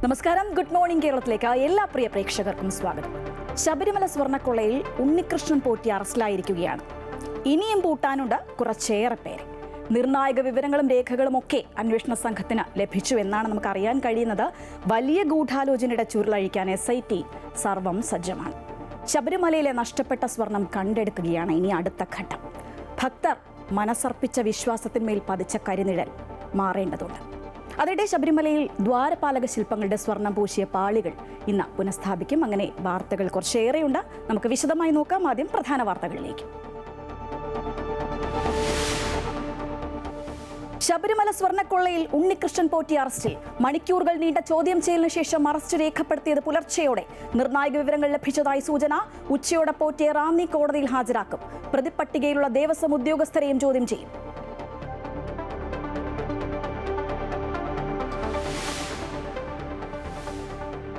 നമസ്കാരം, good morning കേരളത്തിലേക്ക് എല്ലാ പ്രിയ പ്രേക്ഷകർക്കും സ്വാഗതം. ശബരിമല സ്വർണ്ണക്കൊള്ളയിൽ ഉണ്ണികൃഷ്ണൻ പോറ്റി അറസ്റ്റിലായിരിക്കുകയാണ്. ഇനിയും പൂട്ടാനുണ്ട് കുറച്ചേറെ പേരെ. നിർണായക വിവരങ്ങളും രേഖകളും ഒക്കെ അന്വേഷണ സംഘത്തിന് ലഭിച്ചു എന്നാണ് നമുക്ക് അറിയാൻ കഴിയുന്നത്. വലിയ ഗൂഢാലോചനയുടെ ചുരുളഴിക്കാൻ SIT സർവം സജ്ജമാണ്. ശബരിമലയിലെ നഷ്ടപ്പെട്ട സ്വർണം കണ്ടെടുക്കുകയാണ് ഇനി അടുത്ത ഘട്ടം. ഭക്തർ മനസ്സർപ്പിച്ച വിശ്വാസത്തിന്മേൽ പതിച്ച കരിനിഴൽ മാറേണ്ടതുണ്ട്. അതിനിടെ ശബരിമലയിൽ ദ്വാരപാലക ശില്പങ്ങളുടെ സ്വർണം പൂശിയ പാളികൾ ഇന്ന് പുനഃസ്ഥാപിക്കും. അങ്ങനെ വാർത്തകൾ കുറച്ചേറെയുണ്ട്. നമുക്ക് വിശദമായി നോക്കാം. ആദ്യം പ്രധാന വാർത്തകളിലേക്ക്. ശബരിമല സ്വർണ്ണക്കൊള്ളയിൽ ഉണ്ണികൃഷ്ണൻ പോറ്റി അറസ്റ്റിൽ. മണിക്കൂറുകൾ നീണ്ട ചോദ്യം ചെയ്യലിന് ശേഷം അറസ്റ്റ് രേഖപ്പെടുത്തിയത് പുലർച്ചെയോടെ. നിർണായക വിവരങ്ങൾ ലഭിച്ചതായി സൂചന. ഉച്ചയോടെ പോറ്റിയെ റാന്നി കോടതിയിൽ ഹാജരാക്കും. പ്രതിപട്ടികയിലുള്ള ദേവസ്വം ഉദ്യോഗസ്ഥരെയും ചോദ്യം ചെയ്യും.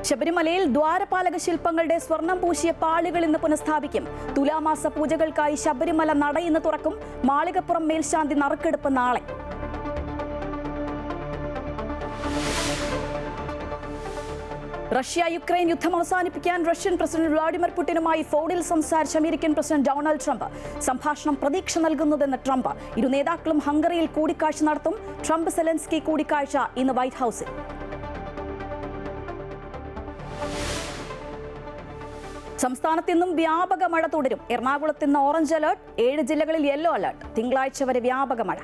ശബരിമലയിൽ ദ്വാരപാലക ശില്പങ്ങളുടെ സ്വർണം പൂശിയ പാളികൾ ഇന്ന് പുനഃസ്ഥാപിക്കും. തുലാമാസ പൂജകൾക്കായി ശബരിമല നട ഇന്ന് തുറക്കും. മാളികപ്പുറം മേൽശാന്തി നറുക്കെടുപ്പ് നാളെ. റഷ്യ-യുക്രൈൻ യുദ്ധം അവസാനിപ്പിക്കാൻ റഷ്യൻ പ്രസിഡന്റ് വ്ളാഡിമിർ പുടിനുമായി ഫോണിൽ സംസാരിച്ച അമേരിക്കൻ പ്രസിഡന്റ് ഡൊണാൾഡ് ട്രംപ്. സംഭാഷണം പ്രതീക്ഷ നൽകുന്നതെന്ന് ട്രംപ്. ഇരു നേതാക്കളും ഹംഗറിയിൽ കൂടിക്കാഴ്ച നടത്തും. ട്രംപ് സെലൻസ്കി കൂടിക്കാഴ്ച ഇന്ന് വൈറ്റ് ഹൌസിൽ. സംസ്ഥാനത്ത് ഇന്നും വ്യാപക മഴ തുടരും. എറണാകുളത്ത് ഇന്ന് ഓറഞ്ച് അലർട്ട്. 7 ജില്ലകളിൽ യെല്ലോ അലർട്ട്. തിങ്കളാഴ്ച വരെ വ്യാപക മഴ.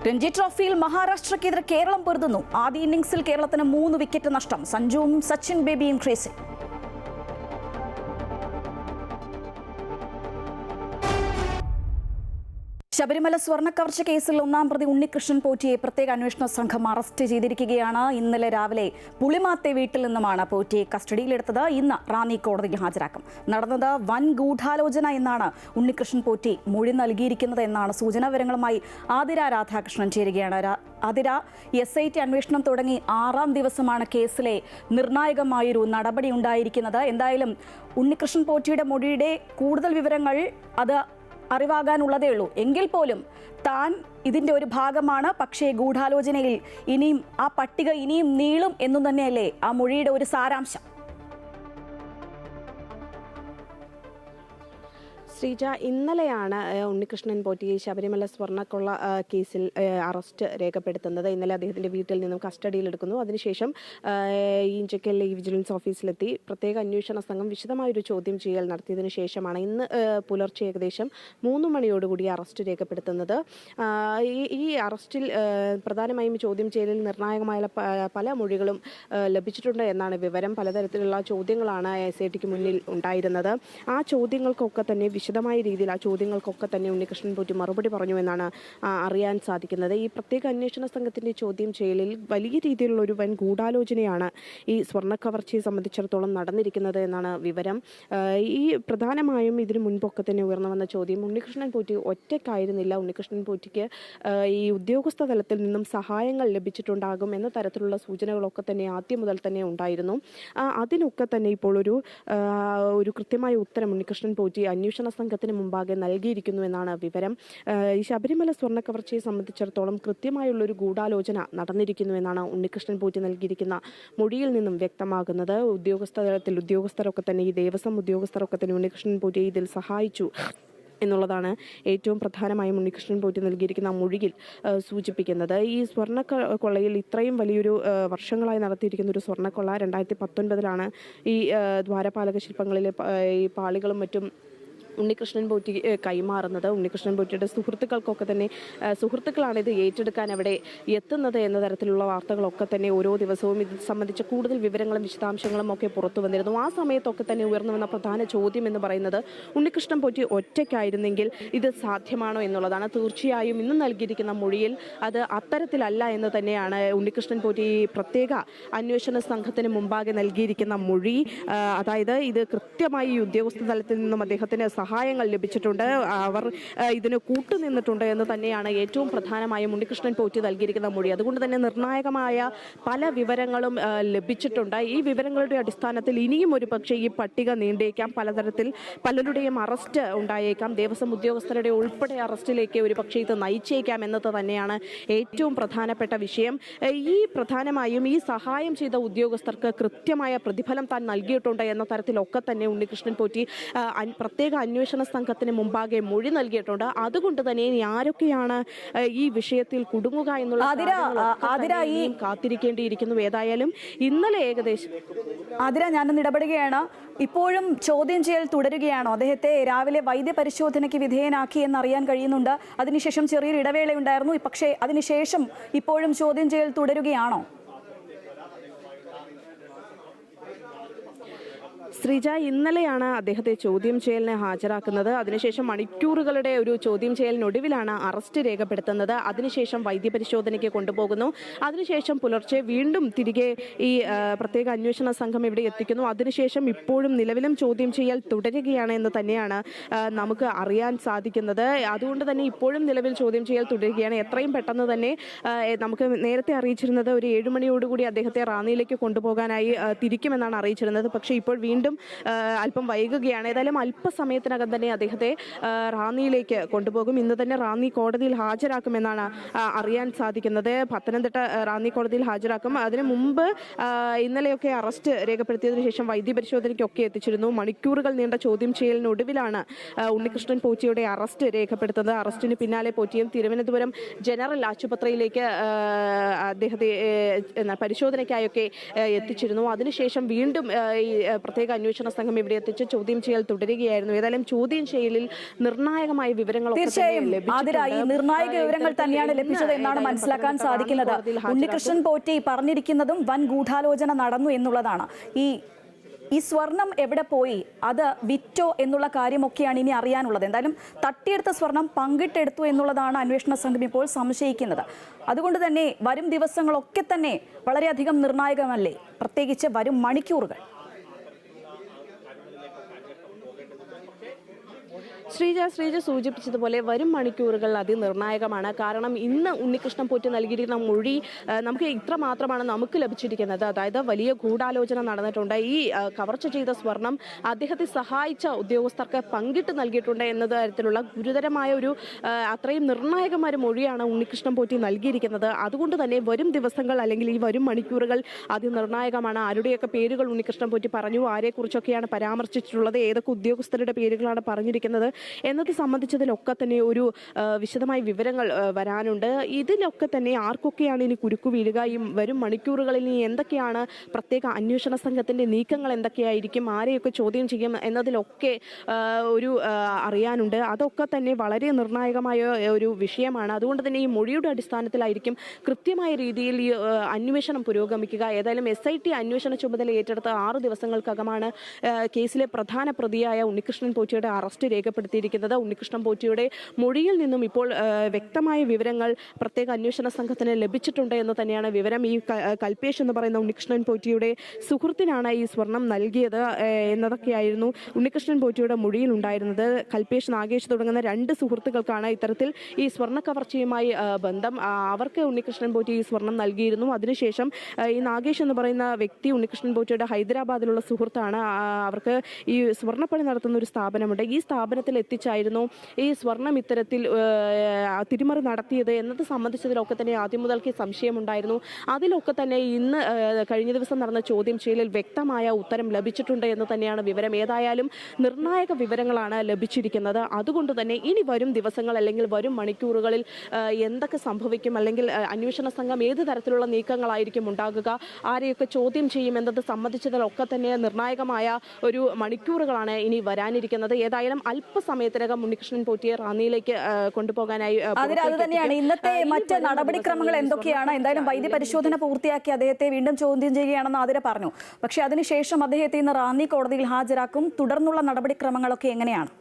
രഞ്ജി ട്രോഫിയിൽ മഹാരാഷ്ട്രക്കെതിരെ കേരളം പൊരുതുന്നു. ആദ്യ ഇന്നിംഗ്സിൽ കേരളത്തിന് 3 വിക്കറ്റ് നഷ്ടം. സഞ്ജുവും സച്ചിൻ ബേബിയും ക്രീസിൽ. ശബരിമല സ്വർണ്ണക്കവർച്ച കേസിൽ 1-ാം പ്രതി ഉണ്ണികൃഷ്ണൻ പോറ്റിയെ പ്രത്യേക അന്വേഷണ സംഘം അറസ്റ്റ് ചെയ്തിരിക്കുകയാണ്. ഇന്നലെ രാവിലെ പുളിമാത്തെ വീട്ടിൽ നിന്നുമാണ് പോറ്റിയെ കസ്റ്റഡിയിലെടുത്തത്. ഇന്ന് റാന്നി കോടതിയിൽ ഹാജരാക്കും. നടന്നത് വൻ ഗൂഢാലോചന എന്നാണ് ഉണ്ണികൃഷ്ണൻ പോറ്റി മൊഴി നൽകിയിരിക്കുന്നത് എന്നാണ് സൂചന. വിവരങ്ങളുമായി ആതിര രാധാകൃഷ്ണൻ ചേരുകയാണ്. ആതിര, SIT അന്വേഷണം തുടങ്ങി 6-ാം ദിവസമാണ് കേസിലെ നിർണായകമായൊരു നടപടി ഉണ്ടായിരിക്കുന്നത്. എന്തായാലും ഉണ്ണികൃഷ്ണൻ പോറ്റിയുടെ മൊഴിയുടെ കൂടുതൽ വിവരങ്ങൾ അത് അറിവാകാനുള്ളതേ ഉള്ളൂ. എങ്കിൽ പോലും താൻ ഇതിൻ്റെ ഒരു ഭാഗമാണ്. പക്ഷേ ഗൂഢാലോചനയിൽ ഇനിയും ആ പട്ടിക ഇനിയും നീളും എന്നു തന്നെയല്ലേ ആ മൊഴിയുടെ ഒരു സാരാംശം? ശ്രീജ, ഇന്നലെയാണ് ഉണ്ണികൃഷ്ണൻ പോറ്റി ശബരിമല സ്വർണ്ണക്കൊള്ള കേസിൽ അറസ്റ്റ് രേഖപ്പെടുത്തുന്നത്. ഇന്നലെ അദ്ദേഹത്തിൻ്റെ വീട്ടിൽ നിന്നും കസ്റ്റഡിയിലെടുക്കുന്നു. അതിനുശേഷം ഇഞ്ചക്കൽ വിജിലൻസ് ഓഫീസിലെത്തി പ്രത്യേക അന്വേഷണ സംഘം വിശദമായൊരു ചോദ്യം ചെയ്യൽ നടത്തിയതിനു ശേഷമാണ് ഇന്ന് പുലർച്ചെ ഏകദേശം 3 മണിയോടുകൂടി അറസ്റ്റ് രേഖപ്പെടുത്തുന്നത്. ഈ അറസ്റ്റിൽ പ്രധാനമായും ചോദ്യം ചെയ്യലിൽ നിർണായകമായ പല മൊഴികളും ലഭിച്ചിട്ടുണ്ട് എന്നാണ് വിവരം. പലതരത്തിലുള്ള ചോദ്യങ്ങളാണ് SITക്ക് മുന്നിൽ ഉണ്ടായിരുന്നത്. ആ ചോദ്യങ്ങൾക്കൊക്കെ തന്നെ വിശദമായ രീതിയിൽ ആ ചോദ്യങ്ങൾക്കൊക്കെ തന്നെ ഉണ്ണികൃഷ്ണൻ പോറ്റി മറുപടി പറഞ്ഞു എന്നാണ് അറിയാൻ സാധിക്കുന്നത്. ഈ പ്രത്യേക അന്വേഷണ സംഘത്തിൻ്റെ ചോദ്യം ചെയ്യലിൽ വലിയ രീതിയിലുള്ള ഒരു വൻ ഗൂഢാലോചനയാണ് ഈ സ്വർണ്ണക്കവർച്ചയെ സംബന്ധിച്ചിടത്തോളം നടന്നിരിക്കുന്നത് എന്നാണ് വിവരം. ഈ പ്രധാനമായും ഇതിനു മുൻപൊക്കെ തന്നെ ഉയർന്നു വന്ന ചോദ്യം, ഉണ്ണികൃഷ്ണൻ പോറ്റി ഒറ്റയ്ക്കായിരുന്നില്ല. ഉണ്ണികൃഷ്ണൻ പോറ്റിക്ക് ഈ ഉദ്യോഗസ്ഥ തലത്തിൽ നിന്നും സഹായങ്ങൾ ലഭിച്ചിട്ടുണ്ടാകും എന്ന തരത്തിലുള്ള സൂചനകളൊക്കെ തന്നെ ആദ്യം മുതൽ തന്നെ ഉണ്ടായിരുന്നു. അതിനൊക്കെ തന്നെ ഇപ്പോൾ ഒരു കൃത്യമായ ഉത്തരം ഉണ്ണികൃഷ്ണൻ പോറ്റി അന്വേഷണ സംഘത്തിന് മുമ്പാകെ നൽകിയിരിക്കുന്നു എന്നാണ് വിവരം. ഈ ശബരിമല സ്വർണ്ണക്കവർച്ചയെ സംബന്ധിച്ചിടത്തോളം കൃത്യമായുള്ളൊരു ഗൂഢാലോചന നടന്നിരിക്കുന്നു എന്നാണ് ഉണ്ണികൃഷ്ണൻ പോറ്റി നൽകിയിരിക്കുന്ന മൊഴിയിൽ നിന്നും വ്യക്തമാകുന്നത്. ഉദ്യോഗസ്ഥരൊക്കെ തന്നെ ഈ ദേവസ്വം ഉദ്യോഗസ്ഥരൊക്കെ തന്നെ ഉണ്ണികൃഷ്ണൻ പോറ്റിയെ ഇതിൽ സഹായിച്ചു എന്നുള്ളതാണ് ഏറ്റവും പ്രധാനമായും ഉണ്ണികൃഷ്ണൻ പോറ്റി നൽകിയിരിക്കുന്ന മൊഴിയിൽ സൂചിപ്പിക്കുന്നത്. ഈ സ്വർണ്ണക്കൊള്ളയിൽ ഇത്രയും വലിയൊരു വർഷങ്ങളായി നടത്തിയിരിക്കുന്ന ഒരു സ്വർണ്ണക്കൊള്ള 2019 ഈ ദ്വാരപാലക ശില്പങ്ങളിലെ ഈ പാളികളും മറ്റും ഉണ്ണികൃഷ്ണൻ പോറ്റി കൈമാറുന്നത്. ഉണ്ണികൃഷ്ണൻ പോറ്റിയുടെ സുഹൃത്തുക്കളാണ് ഇത് ഏറ്റെടുക്കാൻ അവിടെ എത്തുന്നത് എന്ന തരത്തിലുള്ള വാർത്തകളൊക്കെ തന്നെ ഓരോ ദിവസവും ഇത് സംബന്ധിച്ച കൂടുതൽ വിവരങ്ങളും വിശദാംശങ്ങളും ഒക്കെ പുറത്തു വന്നിരുന്നു. ആ സമയത്തൊക്കെ തന്നെ ഉയർന്നു വന്ന പ്രധാന ചോദ്യം എന്ന് പറയുന്നത് ഉണ്ണികൃഷ്ണൻ പോറ്റി ഒറ്റയ്ക്കായിരുന്നെങ്കിൽ ഇത് സാധ്യമാണോ എന്നുള്ളതാണ്. തീർച്ചയായും ഇന്ന് നൽകിയിരിക്കുന്ന മൊഴിയിൽ അത് അത്തരത്തിലല്ല എന്ന് തന്നെയാണ് ഉണ്ണികൃഷ്ണൻ പോറ്റി പ്രത്യേക അന്വേഷണ സംഘത്തിന് മുമ്പാകെ നൽകിയിരിക്കുന്ന മൊഴി. അതായത് ഇത് കൃത്യമായി ഉദ്യോഗസ്ഥ തലത്തിൽ നിന്നും അദ്ദേഹത്തിന് സഹായങ്ങൾ ലഭിച്ചിട്ടുണ്ട്, അവർ ഇതിന് കൂട്ടുനിന്നിട്ടുണ്ട് എന്ന് തന്നെയാണ് ഏറ്റവും പ്രധാനമായും ഉണ്ണികൃഷ്ണൻ പോറ്റി നൽകിയിരിക്കുന്ന മൊഴി. അതുകൊണ്ട് തന്നെ നിർണായകമായ പല വിവരങ്ങളും ലഭിച്ചിട്ടുണ്ട്. ഈ വിവരങ്ങളുടെ അടിസ്ഥാനത്തിൽ ഇനിയും ഒരു പക്ഷേ ഈ പട്ടിക നീണ്ടേക്കാം, പലതരത്തിൽ പലരുടെയും അറസ്റ്റ് ഉണ്ടായേക്കാം, ദേവസ്വം ഉദ്യോഗസ്ഥരുടെ ഉൾപ്പെടെ അറസ്റ്റിലേക്ക് ഒരു പക്ഷേ ഇത് നയിച്ചേക്കാം എന്നത് തന്നെയാണ് ഏറ്റവും പ്രധാനപ്പെട്ട വിഷയം. പ്രധാനമായും ഈ സഹായം ചെയ്ത ഉദ്യോഗസ്ഥർക്ക് കൃത്യമായ പ്രതിഫലം താൻ നൽകിയിട്ടുണ്ട് എന്ന തരത്തിലൊക്കെ തന്നെ ഉണ്ണികൃഷ്ണൻ പോറ്റി പ്രത്യേക അന്വേഷണ സംഘത്തിന് മുമ്പാകെ മൊഴി നൽകിയിട്ടുണ്ട്. അതുകൊണ്ട് തന്നെ ഇനി ആരൊക്കെയാണ് ഈ വിഷയത്തിൽ കുടുങ്ങുക എന്നുള്ള കാത്തിരിക്കേണ്ടിയിരിക്കുന്നു. ഏതായാലും ഇന്നലെ ഏകദേശം ഞാനൊന്ന് ഇടപെടുകയാണ്. ഇപ്പോഴും ചോദ്യം ചെയ്യൽ തുടരുകയാണോ? അദ്ദേഹത്തെ രാവിലെ വൈദ്യപരിശോധനയ്ക്ക് വിധേയനാക്കി എന്നറിയാൻ കഴിയുന്നുണ്ട്. അതിനുശേഷം ചെറിയൊരു ഇടവേളയുണ്ടായിരുന്നു. പക്ഷേ അതിനുശേഷം ഇപ്പോഴും ചോദ്യം ചെയ്യൽ തുടരുകയാണോ? ശ്രീജ, ഇന്നലെയാണ് അദ്ദേഹത്തെ ചോദ്യം ചെയ്യലിന് ഹാജരാക്കുന്നത്. അതിനുശേഷം മണിക്കൂറുകളുടെ ഒരു ചോദ്യം ചെയ്യലിനൊടുവിലാണ് അറസ്റ്റ് രേഖപ്പെടുത്തുന്നത്. അതിനുശേഷം വൈദ്യപരിശോധനയ്ക്ക് കൊണ്ടുപോകുന്നു. അതിനുശേഷം പുലർച്ചെ വീണ്ടും തിരികെ ഈ പ്രത്യേക അന്വേഷണ സംഘം ഇവിടെ എത്തിക്കുന്നു. അതിനുശേഷം ഇപ്പോഴും നിലവിലും ചോദ്യം ചെയ്യൽ തുടരുകയാണ് എന്ന് തന്നെയാണ് നമുക്ക് അറിയാൻ സാധിക്കുന്നത്. അതുകൊണ്ട് തന്നെ ഇപ്പോഴും നിലവിൽ ചോദ്യം ചെയ്യൽ തുടരുകയാണ്. എത്രയും പെട്ടെന്ന് തന്നെ നമുക്ക് നേരത്തെ അറിയിച്ചിരുന്നത് ഒരു 7 മണിയോടുകൂടി അദ്ദേഹത്തെ റാന്നിയിലേക്ക് കൊണ്ടുപോകാനായി തിരിക്കുമെന്നാണ് അറിയിച്ചിരുന്നത്. പക്ഷേ ഇപ്പോൾ വീണ്ടും അല്പം വൈകുകയാണ്. ഏതായാലും അല്പസമയത്തിനകം തന്നെ അദ്ദേഹത്തെ റാന്നിയിലേക്ക് കൊണ്ടുപോകും. ഇന്ന് തന്നെ റാന്നി കോടതിയിൽ ഹാജരാക്കുമെന്നാണ് അറിയാൻ സാധിക്കുന്നത്. പത്തനംതിട്ട റാന്നി കോടതിയിൽ ഹാജരാക്കും. അതിനു മുമ്പ് ഇന്നലെയൊക്കെ അറസ്റ്റ് രേഖപ്പെടുത്തിയതിനു ശേഷം വൈദ്യപരിശോധനയ്ക്കൊക്കെ എത്തിച്ചിരുന്നു. മണിക്കൂറുകൾ നീണ്ട ചോദ്യം ചെയ്യലിനൊടുവിലാണ് ഉണ്ണികൃഷ്ണൻ പോറ്റിയുടെ അറസ്റ്റ് രേഖപ്പെടുത്തുന്നത്. അറസ്റ്റിന് പിന്നാലെ പോറ്റിയും തിരുവനന്തപുരം ജനറൽ ആശുപത്രിയിലേക്ക് അദ്ദേഹത്തെ പരിശോധനയ്ക്കായൊക്കെ എത്തിച്ചിരുന്നു. അതിനുശേഷം വീണ്ടും ഈ പ്രത്യേക അന്വേഷണ സംഘം ഇവിടെ എത്തിച്ച് ചോദ്യം ചെയ്യൽ തുടരുകയായിരുന്നു. ഏതായാലും ചോദ്യം ചെയ്യലിൽ നിർണായകമായ വിവരങ്ങൾ നിർണായക വിവരങ്ങൾ തന്നെയാണ് ലഭിച്ചത് എന്നാണ് മനസ്സിലാക്കാൻ സാധിക്കുന്നത്. ഉണ്ണികൃഷ്ണൻ പോറ്റി പറഞ്ഞിരിക്കുന്നതും വൻ ഗൂഢാലോചന നടന്നു എന്നുള്ളതാണ്. ഈ സ്വർണം എവിടെ പോയി, അത് വിറ്റോ എന്നുള്ള കാര്യമൊക്കെയാണ് ഇനി അറിയാനുള്ളത്. എന്തായാലും തട്ടിയെടുത്ത സ്വർണം പങ്കിട്ടെടുത്തു എന്നുള്ളതാണ് അന്വേഷണ സംഘം ഇപ്പോൾ സംശയിക്കുന്നത്. അതുകൊണ്ട് തന്നെ വരും ദിവസങ്ങളൊക്കെ തന്നെ വളരെയധികം നിർണായകമല്ലേ, പ്രത്യേകിച്ച് വരും മണിക്കൂറുകൾ. ശ്രീജ സൂചിപ്പിച്ചതുപോലെ വരും മണിക്കൂറുകൾ അതിനിർണായകമാണ്. കാരണം ഇന്ന് ഉണ്ണികൃഷ്ണൻ പോറ്റി നൽകിയിരിക്കുന്ന മൊഴി നമുക്ക് ഇത്ര മാത്രമാണ് നമുക്ക് ലഭിച്ചിരിക്കുന്നത്. അതായത് വലിയ ഗൂഢാലോചന നടന്നിട്ടുണ്ട്, ഈ കവർച്ച ചെയ്ത സ്വർണം അദ്ദേഹത്തെ സഹായിച്ച ഉദ്യോഗസ്ഥർക്ക് പങ്കിട്ട് നൽകിയിട്ടുണ്ട് എന്ന തരത്തിലുള്ള ഗുരുതരമായ ഒരു അത്രയും നിർണായകമായ മൊഴിയാണ് ഉണ്ണികൃഷ്ണൻ പോറ്റി നൽകിയിരിക്കുന്നത്. അതുകൊണ്ട് തന്നെ വരും ദിവസങ്ങൾ അല്ലെങ്കിൽ ഈ വരും മണിക്കൂറുകൾ അതിനിർണായകമാണ്. ആരുടെയൊക്കെ പേരുകൾ ഉണ്ണികൃഷ്ണൻ പോറ്റി പറഞ്ഞു, ആരെക്കുറിച്ചൊക്കെയാണ് പരാമർശിച്ചിട്ടുള്ളത്, ഏതൊക്കെ ഉദ്യോഗസ്ഥരുടെ പേരുകളാണ് പറഞ്ഞിരിക്കുന്നത് എന്നത് സംബന്ധിച്ചതിലൊക്കെ തന്നെ ഒരു വിശദമായ വിവരങ്ങൾ വരാനുണ്ട്. ഇതിലൊക്കെ തന്നെ ആർക്കൊക്കെയാണ് ഇനി കുരുക്കു വീഴുക, ഈ വരും മണിക്കൂറുകളിൽ ഇനി എന്തൊക്കെയാണ് പ്രത്യേക അന്വേഷണ സംഘത്തിന്റെ നീക്കങ്ങൾ എന്തൊക്കെയായിരിക്കും, ആരെയൊക്കെ ചോദ്യം ചെയ്യും എന്നതിലൊക്കെ ഒരു അറിയാനുണ്ട്. അതൊക്കെ തന്നെ വളരെ നിർണായകമായ ഒരു വിഷയമാണ്. അതുകൊണ്ട് തന്നെ ഈ മൊഴിയുടെ അടിസ്ഥാനത്തിലായിരിക്കും കൃത്യമായ രീതിയിൽ ഈ അന്വേഷണം പുരോഗമിക്കുക. ഏതായാലും SIT അന്വേഷണ ചുമതല ഏറ്റെടുത്ത 6 ദിവസങ്ങൾക്കകമാണ് കേസിലെ പ്രധാന പ്രതിയായ ഉണ്ണികൃഷ്ണൻ പോറ്റിയുടെ അറസ്റ്റ് രേഖപ്പെടുത്തിയിരിക്കുന്നത്. ഉണ്ണികൃഷ്ണൻ പോറ്റിയുടെ മൊഴിയിൽ നിന്നും ഇപ്പോൾ വ്യക്തമായ വിവരങ്ങൾ പ്രത്യേക അന്വേഷണ സംഘത്തിന് ലഭിച്ചിട്ടുണ്ട് എന്ന് തന്നെയാണ് വിവരം. ഈ കൽപേഷ് എന്ന് പറയുന്ന ഉണ്ണികൃഷ്ണൻ പോറ്റിയുടെ സുഹൃത്തിനാണ് ഈ സ്വർണം നൽകിയത് എന്നതൊക്കെയായിരുന്നു ഉണ്ണികൃഷ്ണൻ പോറ്റിയുടെ മൊഴിയിൽ ഉണ്ടായിരുന്നത്. കൽപേഷ്, നാഗേഷ് തുടങ്ങുന്ന 2 സുഹൃത്തുക്കൾക്കാണ് ഇത്തരത്തിൽ ഈ സ്വർണ്ണ കവർച്ചയുമായി ബന്ധം. അവർക്ക് ഉണ്ണികൃഷ്ണൻ പോറ്റി ഈ സ്വർണം നൽകിയിരുന്നു. അതിനുശേഷം ഈ നാഗേഷ് എന്ന് പറയുന്ന വ്യക്തി ഉണ്ണികൃഷ്ണൻ പോറ്റിയുടെ ഹൈദരാബാദിലുള്ള സുഹൃത്താണ്. അവർക്ക് ഈ സ്വർണ്ണപ്പണി നടത്തുന്ന ഒരു സ്ഥാപനമുണ്ട്. ഈ സ്ഥാപനത്തിൽ എത്തിച്ചായിരുന്നു ഈ സ്വർണം ഇത്തരത്തിൽ തിരിമറി നടത്തിയത് എന്നത് സംബന്ധിച്ചതിലൊക്കെ തന്നെ ആദ്യം മുതൽക്ക് സംശയമുണ്ടായിരുന്നു. അതിലൊക്കെ തന്നെ ഇന്ന് കഴിഞ്ഞ ദിവസം നടന്ന ചോദ്യം ചെയ്യലിൽ വ്യക്തമായ ഉത്തരം ലഭിച്ചിട്ടുണ്ട് എന്ന് തന്നെയാണ് വിവരം. ഏതായാലും നിർണായക വിവരങ്ങളാണ് ലഭിച്ചിരിക്കുന്നത്. അതുകൊണ്ട് തന്നെ ഇനി വരും ദിവസങ്ങൾ അല്ലെങ്കിൽ വരും മണിക്കൂറുകളിൽ എന്തൊക്കെ സംഭവിക്കും, അല്ലെങ്കിൽ അന്വേഷണ സംഘം ഏത് തരത്തിലുള്ള നീക്കങ്ങളായിരിക്കും ഉണ്ടാകുക, ആരെയൊക്കെ ചോദ്യം ചെയ്യും എന്നത് സംബന്ധിച്ചതിലൊക്കെ തന്നെ നിർണായകമായ ഒരു മണിക്കൂറുകളാണ് ഇനി വരാനിരിക്കുന്നത്. ഏതായാലും അല്പസമയത്തിനകം ഉണ്ണികൃഷ്ണൻ പോറ്റിയെ റാന്നിയിലേക്ക് കൊണ്ടുപോകാനായി അത് തന്നെയാണ് ഇന്നത്തെ മറ്റ് നടപടിക്രമങ്ങൾ എന്തൊക്കെയാണ്. എന്തായാലും വൈദ്യപരിശോധന പൂർത്തിയാക്കി അദ്ദേഹത്തെ വീണ്ടും ചോദ്യം ചെയ്യുകയാണെന്ന് ആതിര പറഞ്ഞു. പക്ഷേ അതിനുശേഷം അദ്ദേഹത്തെ ഇന്ന് റാന്നി കോടതിയിൽ ഹാജരാക്കും. തുടർന്നുള്ള നടപടിക്രമങ്ങളൊക്കെ എങ്ങനെയാണ്?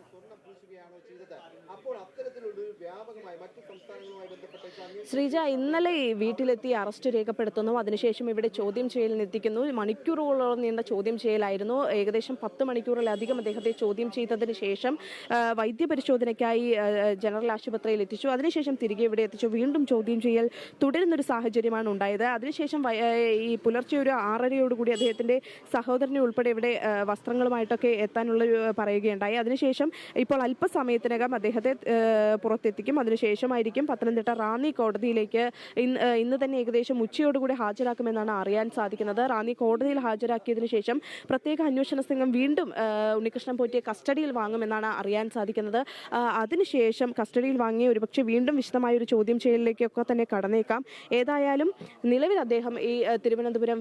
ശ്രീജ ഇന്നലെ വീട്ടിലെത്തി അറസ്റ്റ് രേഖപ്പെടുത്തുന്നു. അതിനുശേഷം ഇവിടെ ചോദ്യം ചെയ്യലിന് എത്തിക്കുന്നു. മണിക്കൂറുകളോളം നീണ്ട ചോദ്യം ചെയ്യലായിരുന്നു. ഏകദേശം 10 മണിക്കൂറിലധികം അദ്ദേഹത്തെ ചോദ്യം ചെയ്തതിന് ശേഷം വൈദ്യപരിശോധനയ്ക്കായി ജനറൽ ആശുപത്രിയിൽ എത്തിച്ചു. അതിനുശേഷം തിരികെ ഇവിടെ എത്തിച്ചു. വീണ്ടും ചോദ്യം ചെയ്യൽ തുടരുന്നൊരു സാഹചര്യമാണ് ഉണ്ടായത്. അതിനുശേഷം ഈ പുലർച്ചെ ഒരു 6:30യോടുകൂടി അദ്ദേഹത്തിന്റെ സഹോദരനെ ഉൾപ്പെടെ ഇവിടെ വസ്ത്രങ്ങളുമായിട്ടൊക്കെ എത്താനുള്ള പറയുകയുണ്ടായി. അതിനുശേഷം ഇപ്പോൾ അല്പസമയത്തിനകം അദ്ദേഹത്തെ പുറത്തെത്തിക്കും. അതിനുശേഷമായിരിക്കും പത്തനംതിട്ട റാന്നി കോടതിയിലേക്ക് ഇന്ന് തന്നെ ഏകദേശം ഉച്ചയോടുകൂടി ഹാജരാക്കുമെന്നാണ് അറിയാൻ സാധിക്കുന്നത്. റാന്നി കോടതിയിൽ ഹാജരാക്കിയതിനു ശേഷം പ്രത്യേക അന്വേഷണ സംഘം വീണ്ടും ഉണ്ണികൃഷ്ണൻ പോറ്റിയെ കസ്റ്റഡിയിൽ വാങ്ങുമെന്നാണ് അറിയാൻ സാധിക്കുന്നത്. അതിനുശേഷം കസ്റ്റഡിയിൽ വാങ്ങി ഒരുപക്ഷെ വീണ്ടും വിശദമായ ഒരു ചോദ്യം ചെയ്യലിലേക്കൊക്കെ തന്നെ കടന്നേക്കാം. ഏതായാലും നിലവിൽ അദ്ദേഹം ഈ തിരുവനന്തപുരം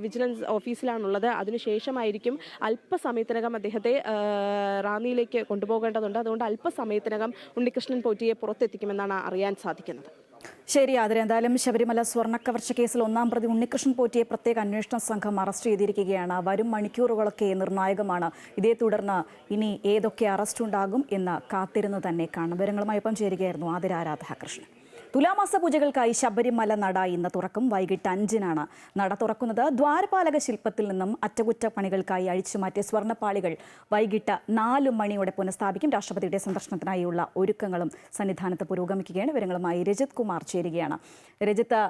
വിജിലൻസ് ഓഫീസിലാണുള്ളത്. അതിനുശേഷമായിരിക്കും അല്പസമയത്തിനകം അദ്ദേഹത്തെ റാന്നിയിലേക്ക് കൊണ്ടുപോകേണ്ടതുണ്ട്. അതുകൊണ്ട് അല്പസമയത്തിനകം ഉണ്ണികൃഷ്ണൻ പോറ്റിയെ പുറത്തെത്തിക്കുമെന്നാണ് അറിയാൻ സാധിക്കുന്നത്. ശരി, അതിന് എന്തായാലും ശബരിമല സ്വർണ്ണക്കവർച്ച കേസിൽ 1-ാം പ്രതി ഉണ്ണികൃഷ്ണൻ പോറ്റിയെ പ്രത്യേക അന്വേഷണ സംഘം അറസ്റ്റ് ചെയ്തിരിക്കുകയാണ്. വരും മണിക്കൂറുകളൊക്കെ നിർണായകമാണ്. ഇതേ തുടർന്ന് ഇനി ഏതൊക്കെ അറസ്റ്റ് ഉണ്ടാകും എന്ന് കാത്തിരുന്ന് തന്നെ കാണും. വിവരങ്ങളുമായി ഒപ്പം ചേരുകയായിരുന്നു ആതിര രാധാകൃഷ്ണൻ. തുലാമാസ പൂജകൾക്കായി ശബരിമല നട ഇന്ന് തുറക്കും. വൈകിട്ട് 5-നാണ് നട തുറക്കുന്നത്. ദ്വാരപാലക ശില്പത്തിൽ നിന്നും അറ്റകുറ്റപ്പണികൾക്കായി അഴിച്ചുമാറ്റിയ സ്വർണ്ണപ്പാളികൾ വൈകിട്ട് 4 മണിയോടെ പുനഃസ്ഥാപിക്കും. രാഷ്ട്രപതിയുടെ സന്ദർശനത്തിനായുള്ള ഒരുക്കങ്ങളും സന്നിധാനത്ത് പുരോഗമിക്കുകയാണ്. വിവരങ്ങളുമായി രജിത് കുമാർ ചേരുകയാണ്. രജിത്ത്,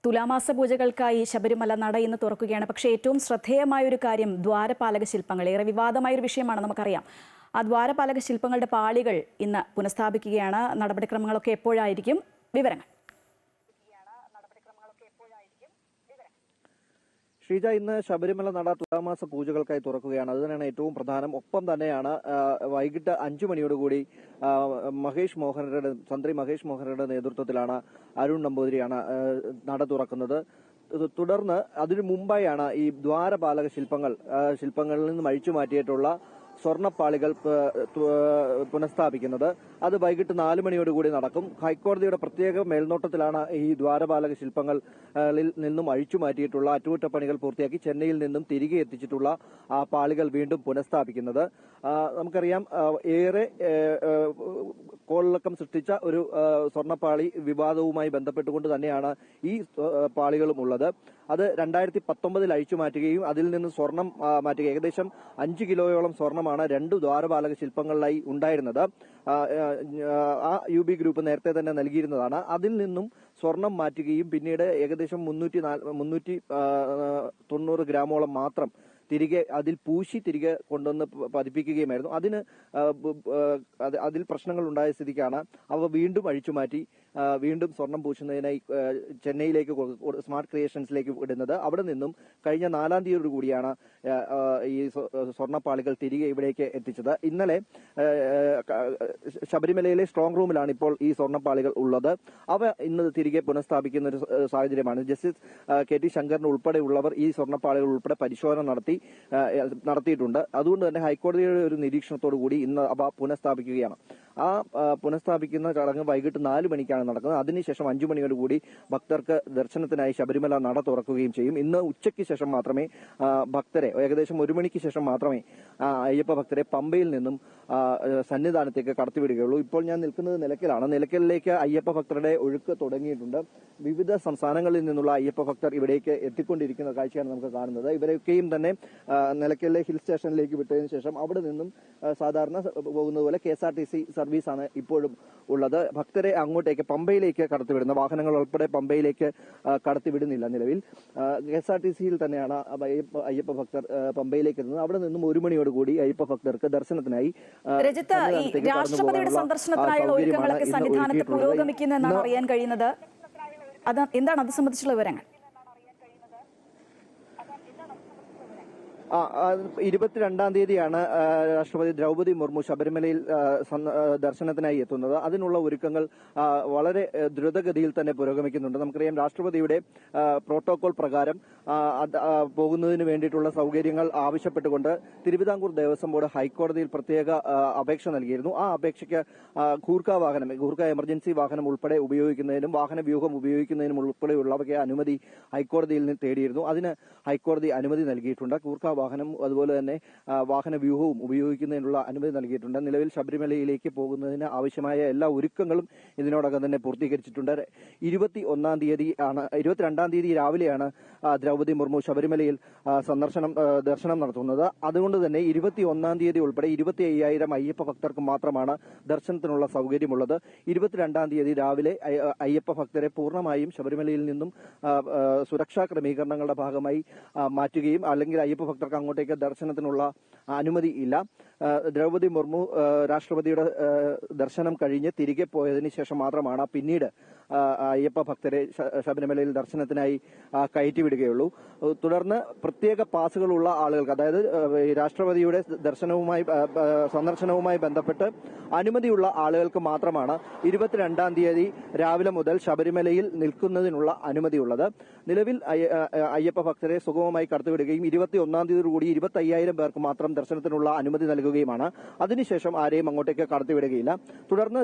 തുലാമാസ പൂജകൾക്കായി ശബരിമല നട ഇന്ന് തുറക്കുകയാണ്. പക്ഷേ ഏറ്റവും ശ്രദ്ധേയമായ ഒരു കാര്യം ദ്വാരപാലക ശില്പങ്ങൾ. ഏറെ വിവാദമായൊരു വിഷയമാണ്, നമുക്കറിയാം. ആ ദ്വാരപാലക ശില്പങ്ങളുടെ പാളികൾ ഇന്ന് പുനഃസ്ഥാപിക്കുകയാണ്. നടപടിക്രമങ്ങളൊക്കെ എപ്പോഴായിരിക്കും? വിവരങ്ങൾ. ശ്രീജ, ഇന്ന് ശബരിമല നട തുലാമാസ പൂജകൾക്കായി തുറക്കുകയാണ്. അത് തന്നെയാണ് ഏറ്റവും പ്രധാനം. ഒപ്പം തന്നെയാണ് വൈകിട്ട് 5 മണിയോടുകൂടി തന്ത്രി മഹേഷ് മോഹനരുടെ നേതൃത്വത്തിലാണ് അരുൺ നമ്പൂതിരിയാണ് നട തുറക്കുന്നത്. തുടർന്ന് അതിനു മുമ്പായാണ് ഈ ദ്വാരപാലക ശില്പങ്ങളിൽ നിന്നും അഴിച്ചു മാറ്റിയിട്ടുള്ള സ്വർണ്ണപ്പാളികൾ പുനഃസ്ഥാപിക്കുന്നത്. അത് വൈകിട്ട് 4 മണിയോടുകൂടി നടക്കും. ഹൈക്കോടതിയുടെ പ്രത്യേക മേൽനോട്ടത്തിലാണ് ഈ ദ്വാരപാലക ശില്പങ്ങളിൽ നിന്നും അഴിച്ചു മാറ്റിയിട്ടുള്ള അറ്റകുറ്റപ്പണികൾ പൂർത്തിയാക്കി ചെന്നൈയിൽ നിന്നും തിരികെ എത്തിച്ചിട്ടുള്ള ആ പാളികൾ വീണ്ടും പുനഃസ്ഥാപിക്കുന്നത്. നമുക്കറിയാം, ഏറെ കോളിളക്കം സൃഷ്ടിച്ച ഒരു സ്വർണ്ണപ്പാളി വിവാദവുമായി ബന്ധപ്പെട്ടുകൊണ്ട് തന്നെയാണ് ഈ പാളികളും ഉള്ളത്. അത് 2019 അഴിച്ചു മാറ്റുകയും അതിൽ നിന്ന് സ്വർണം മാറ്റുക, ഏകദേശം 5 കിലോയോളം സ്വർണമാണ് 2 ദ്വാരപാലക ശില്പങ്ങളിലായി ഉണ്ടായിരുന്നത്. ആ UB ഗ്രൂപ്പ് നേരത്തെ തന്നെ നൽകിയിരുന്നതാണ്. അതിൽ നിന്നും സ്വർണം മാറ്റുകയും പിന്നീട് ഏകദേശം 390 ഗ്രാമോളം മാത്രം തിരികെ അതിൽ പൂശി തിരികെ കൊണ്ടുവന്ന് പതിപ്പിക്കുകയുമായിരുന്നു. അതിൽ പ്രശ്നങ്ങൾ ഉണ്ടായ സ്ഥിതിക്കാണ് അവ വീണ്ടും അഴിച്ചുമാറ്റി വീണ്ടും സ്വർണം പൂശുന്നതിനായി ചെന്നൈയിലേക്ക് സ്മാർട്ട് ക്രിയേഷൻസിലേക്ക് ഇടുന്നത്. അവിടെ നിന്നും കഴിഞ്ഞ 4-ാം തീയതി കൂടിയാണ് ഈ സ്വർണ്ണപ്പാളികൾ തിരികെ ഇവിടേക്ക് എത്തിച്ചത്. ഇന്നലെ ശബരിമലയിലെ സ്ട്രോങ് റൂമിലാണ് ഇപ്പോൾ ഈ സ്വർണ്ണപ്പാളികൾ ഉള്ളത്. അവ ഇന്ന് തിരികെ പുനഃസ്ഥാപിക്കുന്ന ഒരു സാഹചര്യമാണ്. ജസ്റ്റിസ് KT ശങ്കറിന് ഉൾപ്പെടെയുള്ളവർ ഈ സ്വർണ്ണപ്പാളികൾ ഉൾപ്പെടെ പരിശോധന നടത്തിയിട്ടുണ്ട്. അതുകൊണ്ട് തന്നെ ഹൈക്കോടതിയുടെ ഒരു നിരീക്ഷണത്തോടു കൂടി ഇന്ന് അവ പുനഃസ്ഥാപിക്കുകയാണ്. ആ പുനഃസ്ഥാപിക്കുന്ന ചടങ്ങ് വൈകിട്ട് 4 മണിക്കാണ് നടക്കുന്നത്. അതിനുശേഷം 5 മണിയോടുകൂടി ഭക്തർക്ക് ദർശനത്തിനായി ശബരിമല നട തുറക്കുകയും ചെയ്യും. ഇന്ന് ഉച്ചയ്ക്ക് ശേഷം മാത്രമേ ഭക്തരെ, ഏകദേശം 1 മണിക്ക് ശേഷം മാത്രമേ അയ്യപ്പ ഭക്തരെ പമ്പയിൽ നിന്നും സന്നിധാനത്തേക്ക് കടത്തിവിടുകയുള്ളൂ. ഇപ്പോൾ ഞാൻ നിൽക്കുന്നത് നിലയ്ക്കലാണ്. നിലയ്ക്കലിലേക്ക് അയ്യപ്പ ഭക്തരുടെ ഒഴുക്ക് തുടങ്ങിയിട്ടുണ്ട്. വിവിധ സംസ്ഥാനങ്ങളിൽ നിന്നുള്ള അയ്യപ്പ ഭക്തർ ഇവിടേക്ക് എത്തിക്കൊണ്ടിരിക്കുന്ന കാഴ്ചയാണ് നമുക്ക് കാണുന്നത്. ഇവരൊക്കെയും തന്നെ നിലയ്ക്കലിലെ ഹിൽ സ്റ്റേഷനിലേക്ക് വിട്ടതിന് ശേഷം അവിടെ നിന്നും സാധാരണ പോകുന്നത് പോലെ KSRTC സർവീസാണ് ഇപ്പോഴും ഉള്ളത്. ഭക്തരെ അങ്ങോട്ടേക്ക് പമ്പയിലേക്ക് കടത്തിവിടുന്ന വാഹനങ്ങൾ ഉൾപ്പെടെ പമ്പയിലേക്ക് കടത്തിവിടുന്നില്ല. നിലവിൽ KSRTCയിൽ തന്നെയാണ് അയ്യപ്പ ഭക്തർ പമ്പയിലേക്ക് എത്തുന്നത്. അവിടെ നിന്നും 1 മണിയോടുകൂടി അയ്യപ്പ ഭക്തർക്ക് ദർശനത്തിനായി രാഷ്ട്രപതിയുടെ സന്ദർശനത്തിനായുള്ള ഒരുക്കങ്ങളൊക്കെ സന്നിധാനത്ത് പുരോഗമിക്കുന്നു എന്നാണ് അറിയാൻ കഴിയുന്നത്. എന്താണ് അത് സംബന്ധിച്ചുള്ള വിവരങ്ങൾ? 22-ാം തീയതിയാണ് രാഷ്ട്രപതി ദ്രൗപദി മുർമു ശബരിമലയിൽ ദർശനത്തിനായി എത്തുന്നത്. അതിനുള്ള ഒരുക്കങ്ങൾ വളരെ ദ്രുതഗതിയിൽ തന്നെ പുരോഗമിക്കുന്നുണ്ട്. നമുക്കറിയാം, രാഷ്ട്രപതിയുടെ പ്രോട്ടോകോൾ പ്രകാരം പോകുന്നതിന് വേണ്ടിയിട്ടുള്ള സൗകര്യങ്ങൾ ആവശ്യപ്പെട്ടുകൊണ്ട് തിരുവിതാംകൂർ ദേവസ്വം ബോർഡ് ഹൈക്കോടതിയിൽ പ്രത്യേക അപേക്ഷ നൽകിയിരുന്നു. ആ അപേക്ഷയ്ക്ക് ഗൂർഖ എമർജൻസി വാഹനം ഉൾപ്പെടെ ഉപയോഗിക്കുന്നതിനും വാഹന വ്യൂഹം ഉപയോഗിക്കുന്നതിനും ഉൾപ്പെടെയുള്ളവയ്ക്ക് അനുമതി ഹൈക്കോടതിയിൽ നിന്ന് തേടിയിരുന്നു. അതിന് ഹൈക്കോടതി അനുമതി നൽകിയിട്ടുണ്ട്. ഗൂർഖ വാഹനം അതുപോലെ തന്നെ വാഹന വ്യൂഹവും ഉപയോഗിക്കുന്നതിനുള്ള അനുമതി നൽകിയിട്ടുണ്ട്. നിലവിൽ ശബരിമലയിലേക്ക് പോകുന്നതിന് ആവശ്യമായ എല്ലാ ഒരുക്കങ്ങളും ഇതിനോടകം തന്നെ പൂർത്തീകരിച്ചിട്ടുണ്ട്. 22 തീയതി രാവിലെയാണ് ദ്രൗപദി മുർമു ശബരിമലയിൽ ദർശനം നടത്തുന്നത്. അതുകൊണ്ട് തന്നെ 21 തീയതി ഉൾപ്പെടെ 25,000 അയ്യപ്പ ഭക്തർക്ക് മാത്രമാണ് ദർശനത്തിനുള്ള സൗകര്യമുള്ളത്. 22 തീയതി രാവിലെ അയ്യപ്പ ഭക്തരെ പൂർണ്ണമായും ശബരിമലയിൽ നിന്നും സുരക്ഷാ ക്രമീകരണങ്ങളുടെ ഭാഗമായി മാറ്റുകയും അല്ലെങ്കിൽ അയ്യപ്പ ഭക്തർക്ക് അങ്ങോട്ടേക്ക് ദർശനത്തിനുള്ള അനുമതി ഇല്ല. ദ്രൗപദി മുർമു രാഷ്ട്രപതിയുടെ ദർശനം കഴിഞ്ഞ് തിരികെ പോയതിനു ശേഷം മാത്രമാണ് പിന്നീട് അയ്യപ്പ ഭക്തരെ ശബരിമലയിൽ ദർശനത്തിനായി കയറ്റിവിടുകയുള്ളൂ. തുടർന്ന് പ്രത്യേക പാസുകളുള്ള ആളുകൾക്ക്, അതായത് രാഷ്ട്രപതിയുടെ സന്ദർശനവുമായി ബന്ധപ്പെട്ട് അനുമതിയുള്ള ആളുകൾക്ക് മാത്രമാണ് 22 തീയതി രാവിലെ മുതൽ ശബരിമലയിൽ നിൽക്കുന്നതിനുള്ള അനുമതിയുള്ളത്. നിലവിൽ അയ്യപ്പ ഭക്തരെ സുഗമമായി കടത്തിവിടുകയും 21 തീയതിയോടുകൂടി 25,000 പേർക്ക് മാത്രം ദർശനത്തിനുള്ള അനുമതി നൽകുകയുമാണ്. അതിനുശേഷം ആരെയും അങ്ങോട്ടേക്ക് കടത്തിവിടുകയില്ല. തുടർന്ന്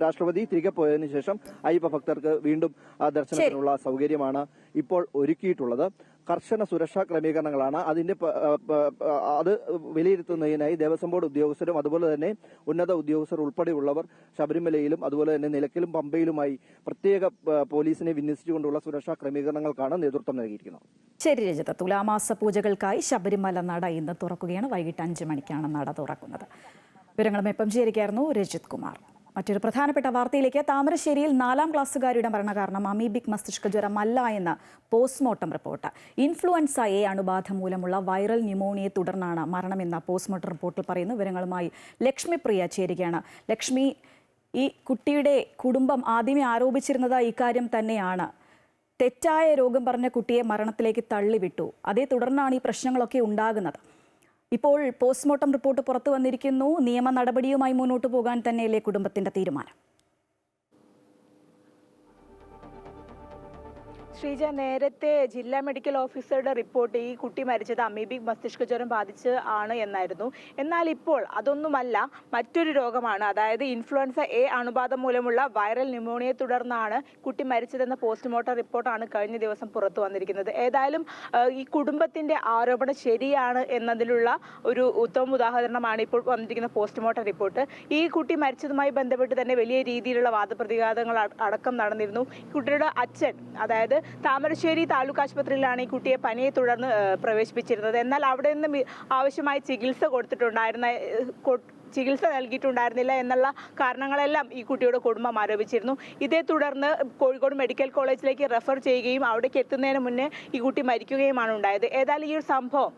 രാഷ്ട്രപതി തിരികെ പോയതിനു ശേഷം അയ്യപ്പ ഭക്തർക്ക് വീണ്ടും ദർശനത്തിനുള്ള സൗകര്യമാണ് ഇപ്പോൾ ഒരുക്കിയിട്ടുള്ളത്. കർശന സുരക്ഷാ ക്രമീകരണങ്ങളാണ്. അത് വിലയിരുത്തുന്നതിനായി ദേവസ്വം ബോർഡ് ഉദ്യോഗസ്ഥരും അതുപോലെ തന്നെ ഉന്നത ഉദ്യോഗസ്ഥർ ഉൾപ്പെടെയുള്ളവർ ശബരിമലയിലും അതുപോലെ തന്നെ നിലയ്ക്കലും പമ്പയിലുമായി പ്രത്യേക പോലീസിനെ വിന്യസിച്ചുകൊണ്ടുള്ള സുരക്ഷാ ക്രമീകരണങ്ങൾക്കാണ് നേതൃത്വം നൽകിയിരിക്കുന്നത്. ശരി രജത, തുലാമാസ പൂജകൾക്കായി ശബരിമല നട ഇന്ന് തുറക്കുകയാണ്. വൈകിട്ട് 5 മണിക്കാണ് നട തുറക്കുന്നത്. വിവരങ്ങളുമൊപ്പം ചേരുകയായിരുന്നു രജിത് കുമാർ. മറ്റൊരു പ്രധാനപ്പെട്ട വാർത്തയിലേക്ക്. താമരശ്ശേരിയിൽ 4ാം ക്ലാസ്സുകാരിയുടെ മരണകാരണം അമീബിക് മസ്തിഷ്ക ജ്വരമല്ല എന്ന് പോസ്റ്റ്മോർട്ടം റിപ്പോർട്ട്. ഇൻഫ്ലുവൻസ എ അണുബാധ മൂലമുള്ള വൈറൽ ന്യൂമോണിയയെ തുടർന്നാണ് മരണമെന്ന പോസ്റ്റ്മോർട്ടം റിപ്പോർട്ടിൽ പറയുന്നു. വിവരങ്ങളുമായി ലക്ഷ്മി പ്രിയ ചേരുകയാണ്. ലക്ഷ്മി, ഈ കുട്ടിയുടെ കുടുംബം ആദ്യമേ ആരോപിച്ചിരുന്നത് ഇക്കാര്യം തന്നെയാണ്. തെറ്റായ രോഗം പറഞ്ഞ കുട്ടിയെ മരണത്തിലേക്ക് തള്ളിവിട്ടു. അതേ തുടർന്നാണ് ഈ പ്രശ്നങ്ങളൊക്കെ ഉണ്ടാകുന്നത്. ഇപ്പോൾ പോസ്റ്റ്മോർട്ടം റിപ്പോർട്ട് പുറത്തു വന്നിരിക്കുന്നു. നിയമ നടപടിയുമായി മുന്നോട്ട് പോകാൻ തന്നെയല്ലേ കുടുംബത്തിന്റെ തീരുമാനം? ശ്രീജ, നേരത്തെ ജില്ലാ മെഡിക്കൽ ഓഫീസറുടെ റിപ്പോർട്ട് ഈ കുട്ടി മരിച്ചത് അമീബിക് മസ്തിഷ്ക ജ്വരം ബാധിച്ച് ആണ് എന്നായിരുന്നു. എന്നാൽ ഇപ്പോൾ അതൊന്നുമല്ല, മറ്റൊരു രോഗമാണ്. അതായത് ഇൻഫ്ലുവൻസ എ അണുബാധ മൂലമുള്ള വൈറൽ ന്യൂമോണിയയെ തുടർന്നാണ് കുട്ടി മരിച്ചതെന്ന പോസ്റ്റ്മോർട്ടം റിപ്പോർട്ടാണ് കഴിഞ്ഞ ദിവസം പുറത്തു വന്നിരിക്കുന്നത്. ഏതായാലും ഈ കുടുംബത്തിന്റെ ആരോപണം ശരിയാണ് എന്നതിലുള്ള ഒരു ഉത്തമ ഉദാഹരണമാണ് ഇപ്പോൾ വന്നിരിക്കുന്ന പോസ്റ്റ്മോർട്ടം റിപ്പോർട്ട്. ഈ കുട്ടി മരിച്ചതുമായി ബന്ധപ്പെട്ട് തന്നെ വലിയ രീതിയിലുള്ള വാദപ്രതിവാദങ്ങൾ അടക്കം നടന്നിരുന്നു. കുട്ടിയുടെ അച്ഛൻ, അതായത് താമരശ്ശേരി താലൂക്ക് ആശുപത്രിയിലാണ് ഈ കുട്ടിയെ പനിയെ തുടർന്ന് പ്രവേശിപ്പിച്ചിരുന്നത്. എന്നാൽ അവിടെ നിന്ന് ആവശ്യമായ ചികിത്സ നൽകിയിട്ടുണ്ടായിരുന്നില്ല എന്നുള്ള കാരണങ്ങളെല്ലാം ഈ കുട്ടിയുടെ കുടുംബം ആരോപിച്ചിരുന്നു. ഇതേ തുടർന്ന് കോഴിക്കോട് മെഡിക്കൽ കോളേജിലേക്ക് റെഫർ ചെയ്യുകയും അവിടേക്ക് എത്തുന്നതിന് മുന്നേ ഈ കുട്ടി മരിക്കുകയുമാണ് ഉണ്ടായത്. ഏതായാലും ഈ ഒരു സംഭവം,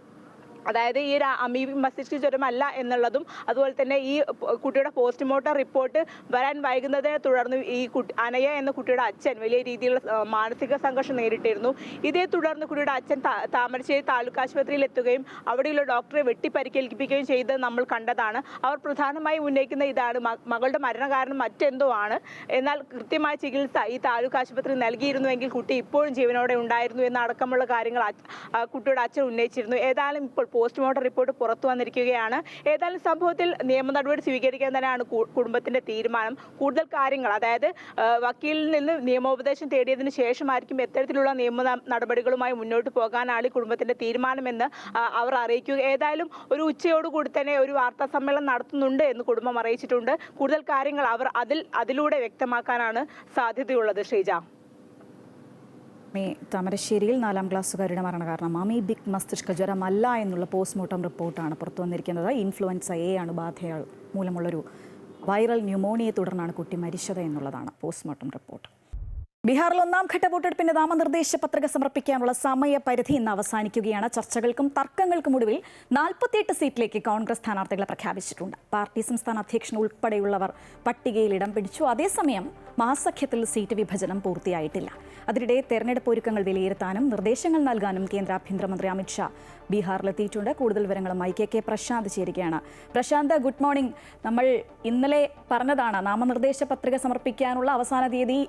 അതായത് ഈ ഒരു അമീബിക് മസ്തിഷ്ക ജ്വരമല്ല എന്നുള്ളതും അതുപോലെ തന്നെ ഈ കുട്ടിയുടെ പോസ്റ്റ്മോർട്ടം റിപ്പോർട്ട് വരാൻ വൈകുന്നതിനെ തുടർന്ന് ഈ അനയ എന്ന കുട്ടിയുടെ അച്ഛൻ വലിയ രീതിയിലുള്ള മാനസിക സംഘർഷം നേരിട്ടിരുന്നു. ഇതേ തുടർന്ന് കുട്ടിയുടെ അച്ഛൻ താമരശ്ശേരി താലൂക്ക് ആശുപത്രിയിൽ എത്തുകയും അവിടെയുള്ള ഡോക്ടറെ വെട്ടിപ്പരിക്കേൽപ്പിക്കുകയും ചെയ്തത് നമ്മൾ കണ്ടതാണ്. അവർ പ്രധാനമായും ഉന്നയിക്കുന്ന ഇതാണ്, മകളുടെ മരണകാരണം മറ്റെന്തോ ആണ്, എന്നാൽ കൃത്യമായ ചികിത്സ ഈ താലൂക്ക് ആശുപത്രി നൽകിയിരുന്നുവെങ്കിൽ കുട്ടി ഇപ്പോഴും ജീവനോടെ ഉണ്ടായിരുന്നു എന്നടക്കമുള്ള കാര്യങ്ങൾ കുട്ടിയുടെ അച്ഛൻ ഉന്നയിച്ചിരുന്നു. ഏതായാലും ഇപ്പോൾ പോസ്റ്റ്മോർട്ടം റിപ്പോർട്ട് പുറത്തു വന്നിരിക്കുകയാണ്. ഏതായാലും സംഭവത്തിൽ നിയമ നടപടി സ്വീകരിക്കാൻ തന്നെയാണ് കുടുംബത്തിന്റെ തീരുമാനം. കൂടുതൽ കാര്യങ്ങൾ, അതായത് വക്കീലിൽ നിന്ന് നിയമോപദേശം തേടിയതിനു ശേഷമായിരിക്കും എത്തരത്തിലുള്ള നിയമ നടപടികളുമായി മുന്നോട്ട് പോകാനാണ് കുടുംബത്തിന്റെ തീരുമാനമെന്ന് അവർ അറിയിക്കുക. ഏതായാലും ഒരു ഉച്ചയോടുകൂടി തന്നെ ഒരു വാർത്താ സമ്മേളനം നടത്തുന്നുണ്ട് എന്ന് കുടുംബം അറിയിച്ചിട്ടുണ്ട്. കൂടുതൽ കാര്യങ്ങൾ അവർ അതിലൂടെ വ്യക്തമാക്കാനാണ് സാധ്യതയുള്ളത്. ശ്രീജ, താമരശ്ശേരിയിൽ 4ാം ക്ലാസ്സുകാരുടെ മരണകാരണം അമീബിക് മസ്തിഷ്ക ജ്വരമല്ല എന്നുള്ള പോസ്റ്റ്മോർട്ടം റിപ്പോർട്ടാണ് പുറത്തു വന്നിരിക്കുന്നത്. ഇൻഫ്ലുവൻസ എ അണുബാധ മൂലമുള്ളൊരു വൈറൽ ന്യൂമോണിയയെ തുടർന്നാണ് കുട്ടി മരിച്ചത് എന്നുള്ളതാണ് പോസ്റ്റ്മോർട്ടം റിപ്പോർട്ട്. ബീഹാറിൽ 1ാം ഘട്ട വോട്ടെടുപ്പിന്റെ നാമനിർദ്ദേശ പത്രിക സമർപ്പിക്കാനുള്ള സമയപരിധി ഇന്ന് അവസാനിക്കുകയാണ്. ചർച്ചകൾക്കും തർക്കങ്ങൾക്കും ഒടുവിൽ 48 സീറ്റിലേക്ക് കോൺഗ്രസ് സ്ഥാനാർത്ഥികളെ പ്രഖ്യാപിച്ചിട്ടുണ്ട്. പാർട്ടി സംസ്ഥാന അധ്യക്ഷൻ ഉൾപ്പെടെയുള്ളവർ പട്ടികയിൽ ഇടം പിടിച്ചു. അതേസമയം മഹാസഖ്യത്തിൽ സീറ്റ് വിഭജനം പൂർത്തിയായിട്ടില്ല. അതിനിടെ തെരഞ്ഞെടുപ്പ് ഒരുക്കങ്ങൾ വിലയിരുത്താനും നിർദ്ദേശങ്ങൾ നൽകാനും കേന്ദ്ര ആഭ്യന്തരമന്ത്രി അമിത്ഷാ ബീഹാറിലെത്തിയിട്ടുണ്ട്. കൂടുതൽ വിവരങ്ങളുമായി കെ പ്രശാന്ത് ചേരുകയാണ്. Prashanth, good morning. നമ്മൾ ഇന്നലെ പറഞ്ഞതാണ് നാമനിർദ്ദേശ പത്രിക സമർപ്പിക്കാനുള്ള അവസാന തീയതി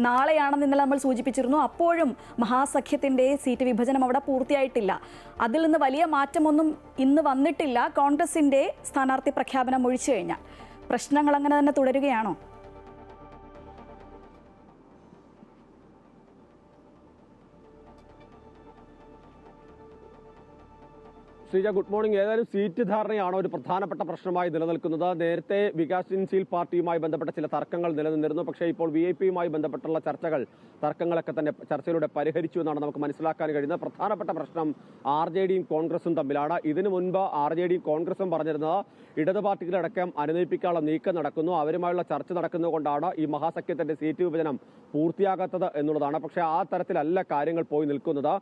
നാളെയാണെന്ന് ഇന്നലെ നമ്മൾ സൂചിപ്പിച്ചിരുന്നു. അപ്പോഴും മഹാസഖ്യത്തിന്റെ സീറ്റ് വിഭജനം അവിടെ പൂർത്തിയായിട്ടില്ല. അതിൽ നിന്ന് വലിയ മാറ്റമൊന്നും ഇന്ന് വന്നിട്ടില്ല. കോൺഗ്രസിന്റെ സ്ഥാനാർത്ഥി പ്രഖ്യാപനം ഒഴിച്ചു കഴിഞ്ഞാൽ പ്രശ്നങ്ങൾ അങ്ങനെ തന്നെ തുടരുകയാണോ? Sreeja, good morning. ഏതായാലും സീറ്റ് ധാരണയാണ് ഒരു പ്രധാനപ്പെട്ട പ്രശ്നമായി നിലനിൽക്കുന്നത്. നേരത്തെ വികാസ്ശീൽ പാർട്ടിയുമായി ബന്ധപ്പെട്ട ചില തർക്കങ്ങൾ നിലനിന്നിരുന്നു. പക്ഷേ ഇപ്പോൾ VIP-യുമായി ബന്ധപ്പെട്ടുള്ള തർക്കങ്ങളൊക്കെ തന്നെ ചർച്ചയിലൂടെ പരിഹരിച്ചു എന്നാണ് നമുക്ക് മനസ്സിലാക്കാൻ കഴിയുന്നത്. പ്രധാനപ്പെട്ട പ്രശ്നം RJDയും കോൺഗ്രസും തമ്മിലാണ്. ഇതിനു മുൻപ് RJDയും കോൺഗ്രസും പറഞ്ഞിരുന്നത് ഇടത് പാർട്ടികളടക്കം അനുനയിപ്പിക്കാനുള്ള നീക്കം നടക്കുന്നു, അവരുമായുള്ള ചർച്ച നടക്കുന്നതുകൊണ്ടാണ് ഈ മഹാസഖ്യത്തിന്റെ സീറ്റ് വിഭജനം പൂർത്തിയാകാത്തത് എന്നുള്ളതാണ്. പക്ഷേ ആ തരത്തിലല്ല കാര്യങ്ങൾ പോയി നിൽക്കുന്നത്.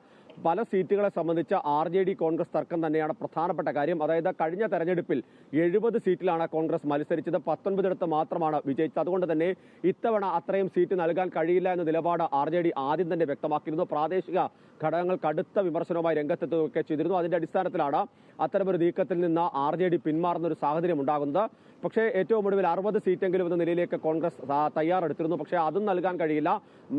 പല സീറ്റുകളെ സംബന്ധിച്ച് RJD കോൺഗ്രസ് തർക്കം തന്നെയാണ് പ്രധാനപ്പെട്ട കാര്യം. അതായത് കഴിഞ്ഞ തെരഞ്ഞെടുപ്പിൽ 70 സീറ്റിലാണ് കോൺഗ്രസ് മത്സരിച്ചത്, 19 മാത്രമാണ് വിജയിച്ചത്. അതുകൊണ്ട് തന്നെ ഇത്തവണ അത്രയും സീറ്റ് നൽകാൻ കഴിയില്ല എന്ന നിലപാട് RJD ആദ്യം തന്നെ വ്യക്തമാക്കിയിരുന്നു. പ്രാദേശിക ഘടകങ്ങൾ കടുത്ത വിമർശനവുമായി രംഗത്തെത്തുകയൊക്കെ ചെയ്തിരുന്നു. അതിന്റെ അടിസ്ഥാനത്തിലാണ് അത്തരമൊരു നീക്കത്തിൽ നിന്ന് RJD പിന്മാറുന്ന ഒരു സാഹചര്യം ഉണ്ടാകുന്നത്. പക്ഷേ ഏറ്റവും ഒടുവിൽ 60 സീറ്റെങ്കിലും എന്ന നിലയിലേക്ക് കോൺഗ്രസ് തയ്യാറെടുത്തിരുന്നു. പക്ഷേ അതും നൽകാൻ കഴിയില്ല.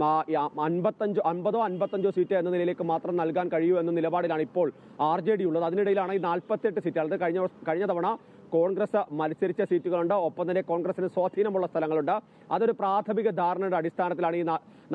50-55 സീറ്റ് എന്ന നിലയിലേക്ക് മാത്രം നൽകാൻ കഴിയൂ എന്ന നിലപാടിലാണ് ഇപ്പോൾ RJD ഉള്ളത്. അതിനിടയിലാണ് ഈ 48 സീറ്റ്, അതായത് കഴിഞ്ഞ തവണ കോൺഗ്രസ് മത്സരിച്ച സീറ്റുകളുണ്ട്, ഒപ്പം തന്നെ കോൺഗ്രസിന് സ്വാധീനമുള്ള സ്ഥലങ്ങളുണ്ട്. അതൊരു പ്രാഥമിക ധാരണയുടെ അടിസ്ഥാനത്തിലാണ് ഈ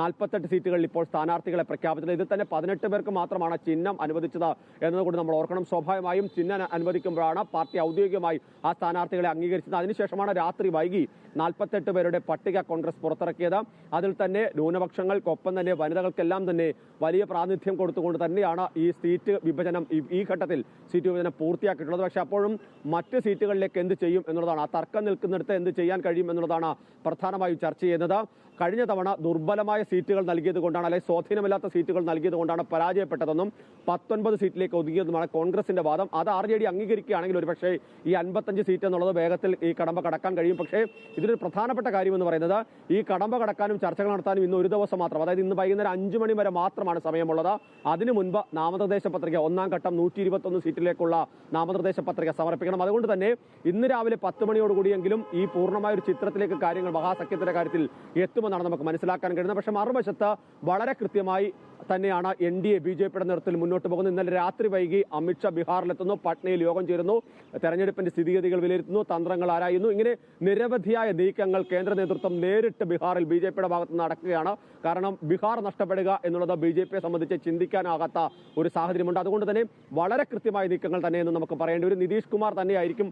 48 സീറ്റുകളിൽ ഇപ്പോൾ സ്ഥാനാർത്ഥികളെ പ്രഖ്യാപിച്ചത്. ഇതിൽ തന്നെ 18 പേർക്ക് മാത്രമാണ് ചിഹ്നം അനുവദിച്ചത് എന്നതുകൊണ്ട് നമ്മൾ ഓർക്കണം. സ്വാഭാവികമായും ചിഹ്നം അനുവദിക്കുമ്പോഴാണ് പാർട്ടി ഔദ്യോഗികമായി ആ സ്ഥാനാർത്ഥികളെ അംഗീകരിച്ചത്. അതിനുശേഷമാണ് രാത്രി വൈകി 48 പേരുടെ പട്ടിക കോൺഗ്രസ് പുറത്തിറക്കിയത്. അതിൽ തന്നെ ന്യൂനപക്ഷങ്ങൾക്കൊപ്പം തന്നെ വനിതകൾക്കെല്ലാം തന്നെ വലിയ പ്രാതിനിധ്യം കൊടുത്തുകൊണ്ട് തന്നെയാണ് ഈ സീറ്റ് വിഭജനം ഈ ഘട്ടത്തിൽ സീറ്റ് വിഭജനം പൂർത്തിയാക്കിയിട്ടുള്ളത്. പക്ഷേ അപ്പോഴും മറ്റ് സീറ്റുകളിലേക്ക് എന്ത് ചെയ്യും എന്നുള്ളതാണ്, ആ തർക്കം നിൽക്കുന്നിടത്ത് എന്ത് ചെയ്യാൻ കഴിയും എന്നുള്ളതാണ് പ്രധാനമായും ചർച്ച ചെയ്യുന്നത്. കഴിഞ്ഞ തവണ ദുർബലമായ സീറ്റുകൾ നൽകിയത് കൊണ്ടാണ്, അല്ലെങ്കിൽ സ്വാധീനമില്ലാത്ത സീറ്റുകൾ നൽകിയത് കൊണ്ടാണ് പരാജയപ്പെട്ടതെന്നും 19 സീറ്റിലേക്ക് ഒതുങ്ങിയതുമാണ് കോൺഗ്രസിന്റെ വാദം. അത് RJD അംഗീകരിക്കുകയാണെങ്കിൽ ഒരുപക്ഷേ ഈ 55 സീറ്റ് എന്നുള്ളത് വേഗത്തിൽ ഈ കടമ്പ കടക്കാൻ കഴിയും. പക്ഷേ ഇതിലൊരു പ്രധാനപ്പെട്ട കാര്യം എന്ന് പറയുന്നത് ഈ കടമ്പ കടക്കാനും ചർച്ചകൾ നടത്താനും ഇന്ന് ഒരു ദിവസം മാത്രം, അതായത് ഇന്ന് വൈകുന്നേരം 5 മണി വരെ മാത്രമാണ് സമയമുള്ളത്. അതിനു മുൻപ് നാമനിർദ്ദേശ പത്രിക, ഒന്നാം ഘട്ടം 121 സീറ്റിലേക്കുള്ള നാമനിർദ്ദേശ പത്രിക സമർപ്പിക്കണം. അതുകൊണ്ട് തന്നെ ഇന്ന് രാവിലെ 10 മണിയോടുകൂടിയെങ്കിലും ഈ പൂർണ്ണമായ ഒരു ചിത്രത്തിലേക്ക് കാര്യങ്ങൾ മഹാസഖ്യത്തിന്റെ കാര്യത്തിൽ എത്തുമെന്നാണ് നമുക്ക് മനസ്സിലാക്കാൻ കഴിയുന്നത്. പക്ഷേ മറുവശത്ത് വളരെ കൃത്യമായി തന്നെയാണ് NDA BJPയുടെ നേതൃത്വത്തിൽ മുന്നോട്ട് പോകുന്നത്. ഇന്നലെ രാത്രി വൈകി അമിത്ഷാ ബീഹാറിലെത്തുന്നു, പട്നയിൽ യോഗം ചേരുന്നു, തെരഞ്ഞെടുപ്പിന്റെ സ്ഥിതിഗതികൾ വിലയിരുത്തുന്നു, തന്ത്രങ്ങൾ ആരായുന്നു. ഇങ്ങനെ നിരവധിയായ നീക്കങ്ങൾ കേന്ദ്ര നേതൃത്വം നേരിട്ട് ബീഹാറിൽ BJPയുടെ ഭാഗത്ത് നടക്കുകയാണ്. കാരണം ബീഹാർ നഷ്ടപ്പെടുക എന്നുള്ളത് BJPയെ സംബന്ധിച്ച് ചിന്തിക്കാനാകാത്ത ഒരു സാഹചര്യമുണ്ട്. അതുകൊണ്ട് തന്നെ വളരെ കൃത്യമായ നീക്കങ്ങൾ തന്നെയെന്ന് നമുക്ക് പറയേണ്ടി വരും. നിതീഷ് കുമാർ തന്നെയായിരിക്കും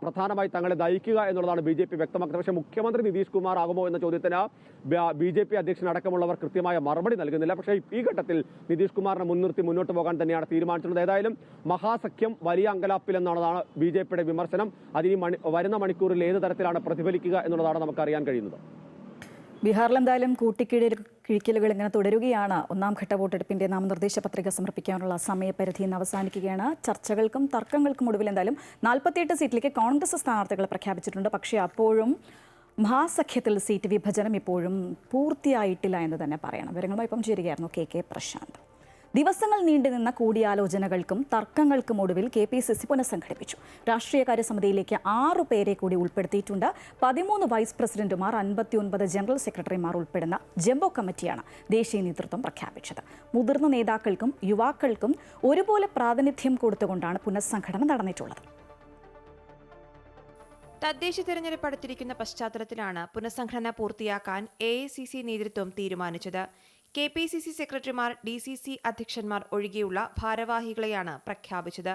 പ്രധാനമായി തങ്ങളെ നയിക്കുക എന്നുള്ളതാണ് BJP വ്യക്തമാക്കുന്നത്. പക്ഷേ മുഖ്യമന്ത്രി നിതീഷ് കുമാർ ആകുമോ എന്ന ചോദ്യത്തിന് BJP അധ്യക്ഷൻ അടക്കമുള്ളവർ കൃത്യമായ മറുപടി നൽകുന്നില്ല. പക്ഷേ ഈ ഘട്ടത്തിൽ നിതീഷ് കുമാറിനെ മുൻനിർത്തി മുന്നോട്ട് പോകാൻ തന്നെയാണ് തീരുമാനിച്ചിട്ടുള്ളത്. ഏതായാലും മഹാസഖ്യം വലിയ അങ്കലാപ്പിലെന്നുള്ളതാണ് BJPയുടെ വിമർശനം. അതിന് വരുന്ന മണിക്കൂറിൽ ഏത് തരത്തിലാണ് പ്രതിഫലിക്കുക എന്നുള്ളതാണ് നമുക്ക് അറിയാൻ കഴിയുന്നത്. ബീഹാറിൽ എന്തായാലും കൂട്ടിക്കിഴക്കലുകൾ ഇങ്ങനെ തുടരുകയാണ്. ഒന്നാം ഘട്ട വോട്ടെടുപ്പിന്റെ നാമനിർദ്ദേശ പത്രിക സമർപ്പിക്കാനുള്ള സമയപരിധി ഇന്ന് അവസാനിക്കുകയാണ്. ചർച്ചകൾക്കും തർക്കങ്ങൾക്കും ഒടുവിൽ എന്തായാലും 48 സീറ്റിലേക്ക് കോൺഗ്രസ് സ്ഥാനാർത്ഥികളെ പ്രഖ്യാപിച്ചിട്ടുണ്ട്. പക്ഷേ അപ്പോഴും മഹാസഖ്യത്തിൽ സീറ്റ് വിഭജനം ഇപ്പോഴും പൂർത്തിയായിട്ടില്ല എന്ന് തന്നെ പറയണം. വിവരങ്ങളുമായി ഇപ്പം ചേരുകയായിരുന്നു KK പ്രശാന്ത്. ദിവസങ്ങൾ നീണ്ടുനിന്ന കൂടിയാലോചനകൾക്കും തർക്കങ്ങൾക്കും ഒടുവിൽ KPCC പുനഃസംഘടിപ്പിച്ചു. രാഷ്ട്രീയകാര്യ സമിതിയിലേക്ക് 6 പേരെ കൂടി ഉൾപ്പെടുത്തിയിട്ടുണ്ട്. 13 വൈസ് പ്രസിഡന്റുമാർ, 59 ജനറൽ സെക്രട്ടറിമാർ ഉൾപ്പെടുന്ന ജംബോ കമ്മിറ്റിയാണ് ദേശീയ നേതൃത്വം പ്രഖ്യാപിച്ചത്. മുതിർന്ന നേതാക്കൾക്കും യുവാക്കൾക്കും ഒരുപോലെ പ്രാതിനിധ്യം കൊടുത്തുകൊണ്ടാണ് പുനഃസംഘടന നടന്നിട്ടുള്ളത്. തദ്ദേശ തെരഞ്ഞെടുപ്പ് അടുത്തിരിക്കുന്ന പശ്ചാത്തലത്തിലാണ് പുനഃസംഘടന പൂർത്തിയാക്കാൻ AICC നേതൃത്വം തീരുമാനിച്ചത്. KPCC സെക്രട്ടറിമാർ, DCC അധ്യക്ഷന്മാർ ഒഴികെയുള്ള ഭാരവാഹികളെയാണ് പ്രഖ്യാപിച്ചത്.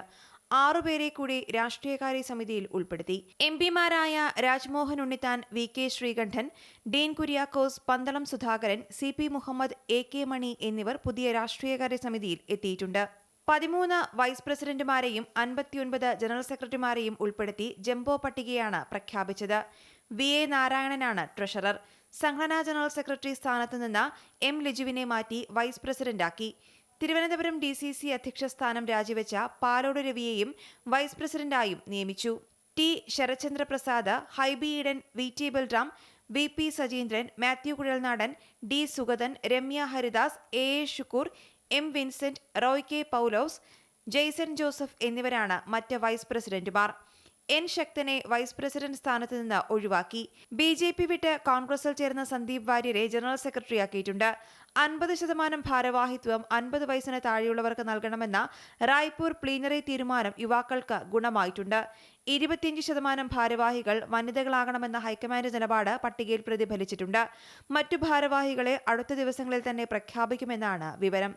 6 പേരെ കൂടി രാഷ്ട്രീയകാര്യ സമിതിയിൽ ഉൾപ്പെടുത്തി. MPമാരായ Rajmohan Unnithan, VK Sreekandan, Dean Kuriakose, Pandalam Sudhakaran, CP Muhammad, AK മണി എന്നിവർ പുതിയ രാഷ്ട്രീയകാര്യ സമിതിയിൽ എത്തിയിട്ടുണ്ട്. 13 വൈസ് പ്രസിഡന്റുമാരെയും 59 ജനറൽ സെക്രട്ടറിമാരെയും ഉൾപ്പെടുത്തി ജംബോ പട്ടികയാണ് പ്രഖ്യാപിച്ചത്. VA നാരായണനാണ് ട്രഷറർ. സംഘടനാ ജനറൽ സെക്രട്ടറി സ്ഥാനത്ത് നിന്ന് M ലിജുവിനെ മാറ്റി വൈസ് പ്രസിഡന്റാക്കി. തിരുവനന്തപുരം DCC അധ്യക്ഷ സ്ഥാനം രാജിവെച്ച പാലോട് രവിയെയും വൈസ് പ്രസിഡന്റായും നിയമിച്ചു. T Sarathchandra Prasad, Hibi Eden, VT Balram, VP Sajeendran, Mathew Kuzhalnadan, D Sugathan, Ramya Haridas, AA Shukkur, M Vincent, Roy K Paulose, Jaison Joseph എന്നിവരാണ് മറ്റ് വൈസ് പ്രസിഡന്റുമാർ. N ശക്തനെ വൈസ് പ്രസിഡന്റ് സ്ഥാനത്ത് നിന്ന് ഒഴിവാക്കി. BJP വിട്ട് കോൺഗ്രസിൽ ചേർന്ന സന്ദീപ് വാര്യരെ ജനറൽ സെക്രട്ടറിയാക്കിയിട്ടുണ്ട്. 50% ഭാരവാഹിത്വം 50 വയസ്സിന് താഴെയുള്ളവർക്ക് നൽകണമെന്ന റായ്പൂർ പ്ലീനറി തീരുമാനം യുവാക്കൾക്ക് ഗുണമായിട്ടുണ്ട്. 25% ഭാരവാഹികൾ വനിതകളാകണമെന്ന ഹൈക്കമാൻഡ് നിലപാട് പട്ടികയിൽ പ്രതിഫലിച്ചിട്ടുണ്ട്. മറ്റു ഭാരവാഹികളെ അടുത്ത ദിവസങ്ങളിൽ തന്നെ പ്രഖ്യാപിക്കുമെന്നാണ് വിവരം.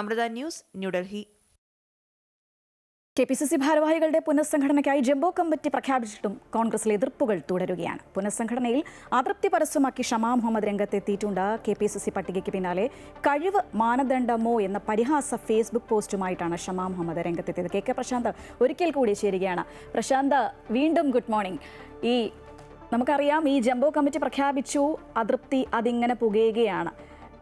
അമൃത ന്യൂസ്, ന്യൂഡൽഹി. KPCC ഭാരവാഹികളുടെ പുനഃസംഘടനയ്ക്കായി ജംബോ കമ്മിറ്റി പ്രഖ്യാപിച്ചിട്ടും കോൺഗ്രസിലെ എതിർപ്പുകൾ തുടരുകയാണ്. പുനഃസംഘടനയിൽ അതൃപ്തി പരസ്യമാക്കി ഷമാ മുഹമ്മദ് രംഗത്തെത്തിയിട്ടുണ്ട്. KPCC പട്ടികയ്ക്ക് പിന്നാലെ കഴിവ് മാനദണ്ഡമോ എന്ന പരിഹാസ ഫേസ്ബുക്ക് പോസ്റ്റുമായിട്ടാണ് ഷമാ മുഹമ്മദ് രംഗത്തെത്തിയത്. KK പ്രശാന്ത് ഒരിക്കൽ കൂടി ചേരുകയാണ്. പ്രശാന്ത്, വീണ്ടും ഗുഡ് മോർണിംഗ്. നമുക്കറിയാം, ഈ ജംബോ കമ്മിറ്റി പ്രഖ്യാപിച്ചു, അതൃപ്തി അതിങ്ങനെ പുകയുകയാണ്.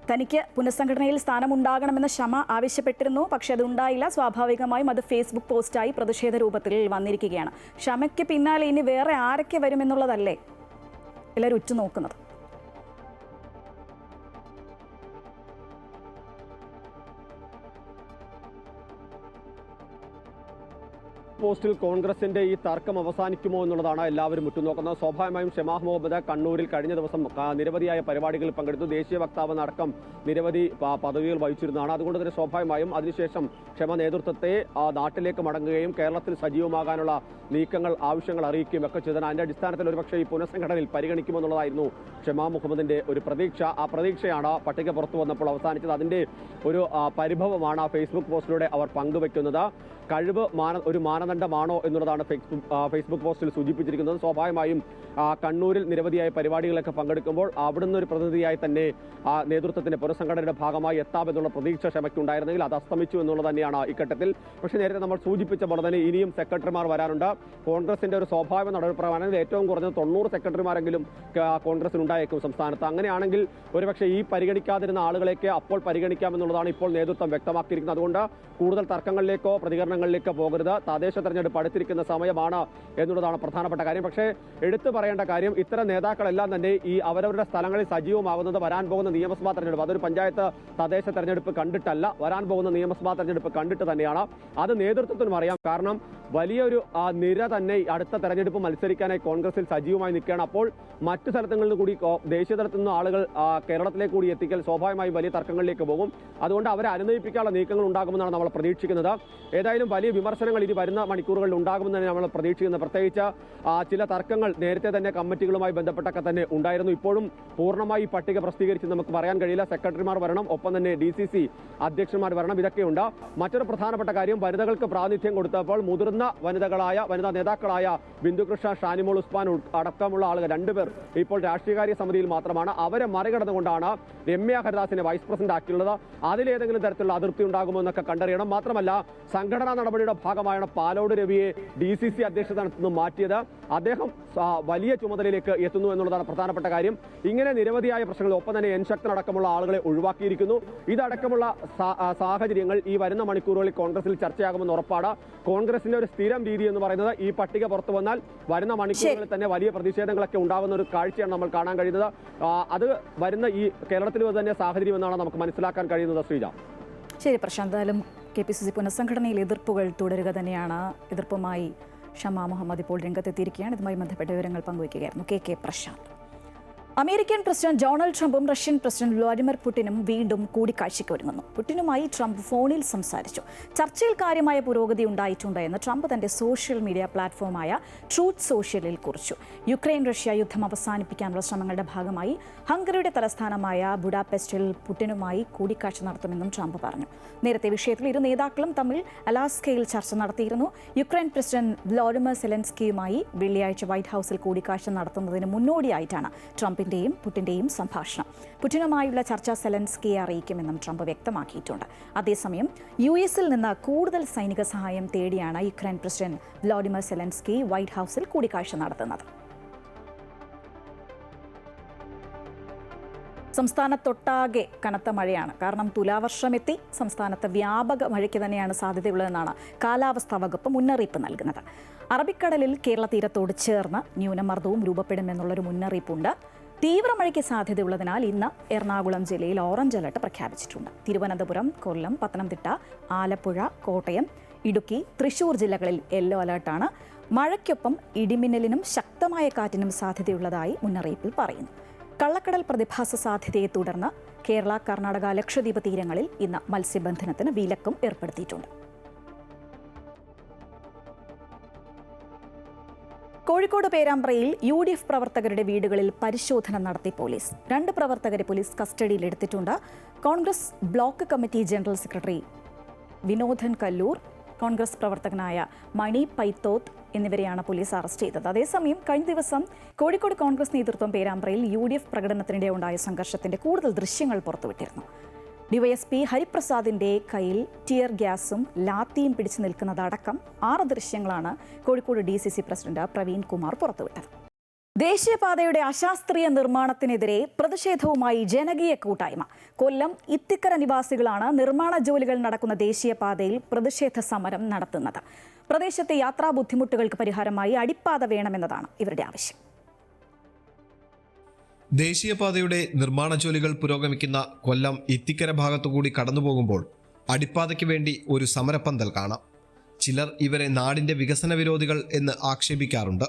തനിക്ക് പുനഃസംഘടനയിൽ സ്ഥാനമുണ്ടാകണമെന്ന് ഷമ ആവശ്യപ്പെട്ടിരുന്നു, പക്ഷെ അത് ഉണ്ടായില്ല. സ്വാഭാവികമായും അത് ഫേസ്ബുക്ക് പോസ്റ്റായി പ്രതിഷേധ രൂപത്തിൽ വന്നിരിക്കുകയാണ്. ഷമയ്ക്ക് പിന്നാലെ ഇനി വേറെ ആരൊക്കെ വരുമെന്നുള്ളതല്ലേ എല്ലാവരും ഉറ്റുനോക്കുന്നത്? പോസ്റ്റിൽ കോൺഗ്രസിന്റെ ഈ തർക്കം അവസാനിക്കുമോ എന്നുള്ളതാണ് എല്ലാവരും ഉറ്റുനോക്കുന്നത്. സ്വാഭാവികമായും ഷമാ മുഹമ്മദ് കണ്ണൂരിൽ കഴിഞ്ഞ ദിവസം നിരവധിയായ പരിപാടികളിൽ പങ്കെടുത്തു. ദേശീയ വക്താവ് അടക്കം നിരവധി പദവികൾ വഹിച്ചിരുന്നതാണ്. അതുകൊണ്ട് തന്നെ സ്വാഭാവികമായും അതിനുശേഷം ഷമ നേതൃത്വത്തെ നാട്ടിലേക്ക് മടങ്ങുകയും കേരളത്തിൽ സജീവമാകാനുള്ള നീക്കങ്ങൾ, ആവശ്യങ്ങൾ അറിയിക്കുകയും ഒക്കെ ചെയ്തതാണ്. അതിന്റെ അടിസ്ഥാനത്തിൽ ഒരുപക്ഷെ ഈ പുനഃസംഘടനയിൽ പരിഗണിക്കുമെന്നുള്ളതായിരുന്നു ഷമാ മുഹമ്മദിന്റെ ഒരു പ്രതീക്ഷ. ആ പ്രതീക്ഷയാണ് പട്ടിക പുറത്തു വന്നപ്പോൾ അവസാനിച്ചത്. അതിന്റെ ഒരു പരിഭവമാണ് ആ ഫേസ്ബുക്ക് പോസ്റ്റിലൂടെ അവർ പങ്കുവെക്കുന്നത്. കഴിവ് ഒരു മാനദണ്ഡമാണോ എന്നുള്ളതാണ് ഫേസ്ബുക്ക് പോസ്റ്റിൽ സൂചിപ്പിച്ചിരിക്കുന്നത്. സ്വാഭാവികമായും കണ്ണൂരിൽ നിരവധിയായ പരിപാടികളൊക്കെ പങ്കെടുക്കുമ്പോൾ അവിടുന്ന് ഒരു പ്രതിനിധിയായി തന്നെ നേതൃത്വത്തിന്റെ പുനഃസംഘടനയുടെ ഭാഗമായി എത്താമെന്നുള്ള പ്രതീക്ഷ ക്ഷമയ്ക്കുണ്ടായിരുന്നെങ്കിൽ അത് അസ്തമിച്ചു എന്നുള്ളത് തന്നെയാണ് ഇഘട്ടത്തിൽ. പക്ഷേ നേരത്തെ നമ്മൾ സൂചിപ്പിച്ച പോലെ തന്നെ ഇനിയും സെക്രട്ടറിമാർ വരാനുണ്ട്. കോൺഗ്രസിന്റെ ഒരു സ്വാഭാവിക നടപടിപ്രകാരം ഏറ്റവും കുറഞ്ഞത് 90 സെക്രട്ടറിമാരെങ്കിലും കോൺഗ്രസിനുണ്ടായേക്കും സംസ്ഥാനത്ത്. അങ്ങനെയാണെങ്കിൽ ഒരുപക്ഷെ ഈ പരിഗണിക്കാതിരുന്ന ആളുകളെയൊക്കെ അപ്പോൾ പരിഗണിക്കാമെന്നുള്ളതാണ് ഇപ്പോൾ നേതൃത്വം വ്യക്തമാക്കിയിരിക്കുന്നത്. അതുകൊണ്ട് കൂടുതൽ തർക്കങ്ങളിലേക്കോ പ്രതികരണങ്ങളിലേക്കോ പോകരുത്. തദ്ദേശ തെരഞ്ഞെടുപ്പ് അടുത്തിരിക്കുന്ന സമയമാണ് എന്നുള്ളതാണ് പ്രധാനപ്പെട്ട കാര്യം. പക്ഷേ എടുത്തു പറയേണ്ട കാര്യം, ഇത്തരം നേതാക്കളെല്ലാം തന്നെ ഈ അവരവരുടെ സ്ഥലങ്ങളിൽ സജീവമാകുന്നത് വരാൻ പോകുന്ന നിയമസഭാ തെരഞ്ഞെടുപ്പ്, അതൊരു പഞ്ചായത്ത് തദ്ദേശ തെരഞ്ഞെടുപ്പ് കണ്ടിട്ടല്ല, വരാൻ പോകുന്ന നിയമസഭാ തെരഞ്ഞെടുപ്പ് കണ്ടിട്ട് തന്നെയാണ്. അത് നേതൃത്വത്തിനും അറിയാം. കാരണം വലിയൊരു നിര തന്നെ അടുത്ത തെരഞ്ഞെടുപ്പ് മത്സരിക്കാനായി കോൺഗ്രസിൽ സജീവമായി നിൽക്കുകയാണ്. അപ്പോൾ മറ്റു സ്ഥലങ്ങളിൽ നിന്ന് കൂടി ദേശീയ തലത്തിൽ നിന്ന് ആളുകൾ കേരളത്തിലേക്ക് കൂടി എത്തിക്കൽ സ്വാഭാവികമായും വലിയ തർക്കങ്ങളിലേക്ക് പോകും. അതുകൊണ്ട് അവരെ അനുനയിപ്പിക്കാനുള്ള നീക്കങ്ങൾ ഉണ്ടാകുമെന്നാണ് നമ്മൾ പ്രതീക്ഷിക്കുന്നത്. ഏതായാലും വലിയ വിമർശനങ്ങൾ ഇനി വരുന്ന മണിക്കൂറുകളിൽ ഉണ്ടാകുമെന്നാണ് നമ്മൾ പ്രതീക്ഷിക്കുന്നത്. പ്രത്യേകിച്ച് ചില തർക്കങ്ങൾ നേരത്തെ തന്നെ കമ്മിറ്റികളുമായി ബന്ധപ്പെട്ടൊക്കെ തന്നെ ഉണ്ടായിരുന്നു. ഇപ്പോഴും പൂർണ്ണമായി പട്ടിക പ്രസിദ്ധീകരിച്ച് നമുക്ക് പറയാൻ കഴിയില്ല. സെക്രട്ടറിമാർ വരണം, ഒപ്പം തന്നെ DCC അധ്യക്ഷന്മാർ വരണം, ഇതൊക്കെയുണ്ട്. മറ്റൊരു പ്രധാനപ്പെട്ട കാര്യം, വനിതകൾക്ക് പ്രാതിനിധ്യം കൊടുത്തപ്പോൾ മുതിർന്ന വനിതാ നേതാക്കളായ ബിന്ദുകൃഷ്ണ, ഷാനിമോൾ ഉസ്മാൻ അടക്കമുള്ള ആളുകൾ 2 പേർ ഇപ്പോൾ രാഷ്ട്രീയകാര്യ സമിതിയിൽ മാത്രമാണ്. അവരെ മറികടന്നുകൊണ്ടാണ് രമ്യ ഹരിദാസിനെ വൈസ് പ്രസിഡന്റ് ആക്കിയുള്ളത്. അതിലേതെങ്കിലും തരത്തിലുള്ള അതൃപ്തി ഉണ്ടാകുമോ എന്നൊക്കെ കണ്ടറിയണം. മാത്രമല്ല, സംഘടനാ നടപടിയുടെ ഭാഗമായാണ് പാലോട് രവിയെ DCC അധ്യക്ഷ സ്ഥാനത്ത് നിന്ന് മാറ്റിയത്. അദ്ദേഹം വലിയ ചുമതലയിലേക്ക് എത്തുന്നു എന്നുള്ളതാണ് പ്രധാനപ്പെട്ട കാര്യം. ഇങ്ങനെ നിരവധിയായ പ്രശ്നങ്ങൾ, ഒപ്പം തന്നെ ശക്തനടക്കമുള്ള ആളുകളെ ഒഴിവാക്കിയിരിക്കുന്നു. ഇതടക്കമുള്ള സാഹചര്യങ്ങൾ ഈ വരുന്ന മണിക്കൂറുകളിൽ കോൺഗ്രസിൽ ചർച്ചയാകുമെന്ന് ഉറപ്പാണ്. കോൺഗ്രസിന്റെ ഒരു സ്ഥിരം രീതി എന്ന് പറയുന്നത് ഈ പട്ടിക പുറത്തു വന്നാൽ വരുന്ന മണിക്കൂറുകളിൽ തന്നെ വലിയ പ്രതിഷേധങ്ങളൊക്കെ ഉണ്ടാകുന്ന ഒരു കാഴ്ചയാണ് നമ്മൾ കാണാൻ കഴിയുന്നത്. അത് വരുന്ന ഈ കേരളത്തിൽ തന്നെ സാഹചര്യം എന്നാണ് നമുക്ക് മനസ്സിലാക്കാൻ കഴിയുന്നത്. ശ്രീജ, ശരി പ്രശാന്താലും, KPCC പുനഃസംഘടനയിൽ എതിർപ്പുകൾ തുടരുക തന്നെയാണ്. എതിർപ്പുമായി ഷമാ മുഹമ്മദ് ഇപ്പോൾ രംഗത്തെത്തിയിരിക്കുകയാണ്. ഇതുമായി ബന്ധപ്പെട്ട വിവരങ്ങൾ പങ്കുവയ്ക്കുകയായിരുന്നു KK Prashanth. American president Donald ട്രംപും റഷ്യൻ പ്രസിഡന്റ് വ്ളാഡിമിർ പുടിനും വീണ്ടും കൂടിക്കാഴ്ചയ്ക്ക് ഒരുങ്ങുന്നു. പുടിനുമായി ട്രംപ് ഫോണിൽ സംസാരിച്ചു. ചർച്ചയിൽ കാര്യമായ പുരോഗതി ഉണ്ടായിട്ടുണ്ട് എന്ന് ട്രംപ് തന്റെ സോഷ്യൽ മീഡിയ പ്ലാറ്റ്ഫോമായ ട്രൂത്ത് സോഷ്യലിൽ കുറിച്ചു. യുക്രൈൻ റഷ്യ യുദ്ധം അവസാനിപ്പിക്കാനുള്ള ശ്രമങ്ങളുടെ ഭാഗമായി ഹംഗറിയുടെ തലസ്ഥാനമായ ബുഡാപെസ്റ്റിൽ പുടിനുമായി കൂടിക്കാഴ്ച നടത്തുമെന്നും ട്രംപ് പറഞ്ഞു. നേരത്തെ വിഷയത്തിൽ ഇരു നേതാക്കളും തമ്മിൽ അലാസ്കയിൽ ചർച്ച നടത്തിയിരുന്നു. യുക്രൈൻ പ്രസിഡന്റ് വ്ളാഡിമിർ സെലൻസ്കിയുമായി വെള്ളിയാഴ്ച വൈറ്റ് ഹൌസിൽ കൂടിക്കാഴ്ച നടത്തുന്നതിന് മുന്നോടിയായിട്ടാണ് ട്രംപിന്റെയും പുടിന്റെയും സംഭാഷണം. പുടിനുമായുള്ള ചർച്ച സെലൻസ്കിയെ അറിയിക്കുമെന്നും ട്രംപ് വ്യക്തമാക്കിയിട്ടുണ്ട്. അതേസമയം US-ൽ നിന്ന് കൂടുതൽ സൈനിക സഹായം തേടിയാണ് Ukraine president Vladimir Zelensky white ഹൌസിൽ കൂടിക്കാഴ്ച നടത്തുന്നത്. സംസ്ഥാനത്തൊട്ടാകെ കനത്ത മഴയാണ്. കാരണം തുലാവർഷമെത്തി. സംസ്ഥാനത്ത് വ്യാപക മഴയ്ക്ക് തന്നെയാണ് സാധ്യതയുള്ളതെന്നാണ് കാലാവസ്ഥാ വകുപ്പ് മുന്നറിയിപ്പ് നൽകുന്നത്. അറബിക്കടലിൽ കേരള തീരത്തോട് ചേർന്ന് ന്യൂനമർദ്ദവും രൂപപ്പെടുമെന്നുള്ളൊരു മുന്നറിയിപ്പുണ്ട്. തീവ്രമഴയ്ക്ക് സാധ്യതയുള്ളതിനാൽ ഇന്ന് എറണാകുളം ജില്ലയിൽ ഓറഞ്ച് അലർട്ട് പ്രഖ്യാപിച്ചിട്ടുണ്ട്. തിരുവനന്തപുരം, കൊല്ലം, പത്തനംതിട്ട, ആലപ്പുഴ, കോട്ടയം, ഇടുക്കി, തൃശൂർ ജില്ലകളിൽ യെല്ലോ അലർട്ടാണ്. മഴയ്ക്കൊപ്പം ഇടിമിന്നലിനും ശക്തമായ കാറ്റിനും സാധ്യതയുള്ളതായി മുന്നറിയിപ്പിൽ പറയുന്നു. കള്ളക്കടൽ പ്രതിഭാസ സാധ്യതയെ തുടർന്ന് കേരള, കർണാടക, ലക്ഷദ്വീപ് തീരങ്ങളിൽ ഇന്ന് മത്സ്യബന്ധനത്തിന് വിലക്കും ഏർപ്പെടുത്തിയിട്ടുണ്ട്. കോഴിക്കോട് പേരാമ്പ്രയിൽ UDF പ്രവർത്തകരുടെ വീടുകളിൽ പരിശോധന നടത്തി പോലീസ്. 2 പ്രവർത്തകരെ പോലീസ് കസ്റ്റഡിയിലെടുത്തിട്ടുണ്ട്. Congress block committee general secretary Vinodan Kallur, Congress പ്രവർത്തകനായ മണി പൈത്തോത്ത് എന്നിവരെയാണ് പോലീസ് അറസ്റ്റ് ചെയ്തത്. അതേസമയം കഴിഞ്ഞ ദിവസം കോഴിക്കോട് കോൺഗ്രസ് നേതൃത്വം പേരാമ്പ്രയിൽ UDF പ്രകടനത്തിനിടെ ഉണ്ടായ സംഘർഷത്തിന്റെ കൂടുതൽ ദൃശ്യങ്ങൾ പുറത്തുവിട്ടിരുന്നു. ഡിവൈഎസ്പി ഹരിപ്രസാദിന്റെ കയ്യിൽ ടിയർ ഗ്യാസും ലാത്തിയും പിടിച്ചു നിൽക്കുന്നതടക്കം 6 ദൃശ്യങ്ങളാണ് കോഴിക്കോട് DCC പ്രസിഡന്റ് പ്രവീൺ കുമാർ പുറത്തുവിട്ടത്. ദേശീയപാതയുടെ അശാസ്ത്രീയ നിർമ്മാണത്തിനെതിരെ പ്രതിഷേധവുമായി ജനകീയ കൂട്ടായ്മ. കൊല്ലം ഇത്തിക്കര നിവാസികളാണ് നിർമ്മാണ ജോലികൾ നടക്കുന്ന ദേശീയപാതയിൽ പ്രതിഷേധ സമരം നടത്തുന്നത്. പ്രദേശത്തെ യാത്രാ ബുദ്ധിമുട്ടുകൾക്ക് പരിഹാരമായി അടിപ്പാത വേണമെന്നതാണ് ഇവരുടെ ആവശ്യം. ദേശീയപാതയുടെ നിർമ്മാണ ജോലികൾ പുരോഗമിക്കുന്ന കൊല്ലം ഇത്തിക്കര ഭാഗത്തുകൂടി കടന്നുപോകുമ്പോൾ അടിപ്പാതയ്ക്ക് വേണ്ടി ഒരു സമരപ്പന്തൽ കാണാം. ചിലർ ഇവരെ നാടിന്റെ വികസന വിരോധികൾ എന്ന് ആക്ഷേപിക്കാറുണ്ട്.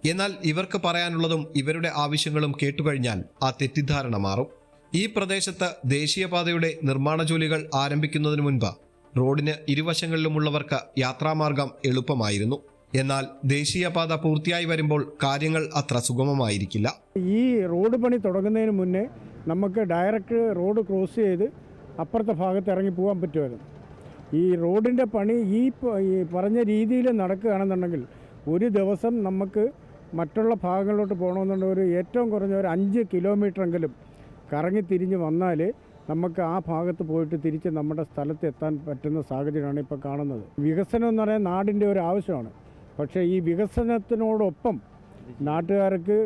എന്നാൽ ഇവർക്ക് പറയാനുള്ളതും ഇവരുടെ ആവശ്യങ്ങളും കേട്ടുകഴിഞ്ഞാൽ ആ തെറ്റിദ്ധാരണ മാറും. ഈ പ്രദേശത്ത് ദേശീയപാതയുടെ നിർമ്മാണ ജോലികൾ ആരംഭിക്കുന്നതിന് മുൻപ് റോഡിന് ഇരുവശങ്ങളിലുമുള്ളവർക്ക് യാത്രാമാർഗം എളുപ്പമായിരുന്നു. എന്നാൽ ദേശീയപാത പൂർത്തിയായി വരുമ്പോൾ കാര്യങ്ങൾ അത്ര സുഗമമായിരിക്കില്ല. ഈ റോഡ് പണി തുടങ്ങുന്നതിന് മുന്നേ നമുക്ക് ഡയറക്റ്റ് റോഡ് ക്രോസ് ചെയ്ത് അപ്പുറത്തെ ഭാഗത്ത് ഇറങ്ങി പോകാൻ പറ്റുമായിരുന്നു. ഈ റോഡിൻ്റെ പണി ഈ പറഞ്ഞ രീതിയിൽ നടക്കുകയാണെന്നുണ്ടെങ്കിൽ ഒരു ദിവസം നമുക്ക് മറ്റുള്ള ഭാഗങ്ങളിലോട്ട് പോകണമെന്നുണ്ടെങ്കിൽ ഒരു ഏറ്റവും കുറഞ്ഞ ഒരു 5 കിലോമീറ്ററെങ്കിലും കറങ്ങി തിരിഞ്ഞ് വന്നാൽ നമുക്ക് ആ ഭാഗത്ത് പോയിട്ട് തിരിച്ച് നമ്മുടെ സ്ഥലത്ത് എത്താൻ പറ്റുന്ന സാഹചര്യമാണ് ഇപ്പോൾ കാണുന്നത്. വികസനം എന്ന് പറയുന്നത് നാടിൻ്റെ ഒരു ആവശ്യമാണ്. പക്ഷേ ഈ വികസനത്തിനോടൊപ്പം നാട്ടുകാർക്ക്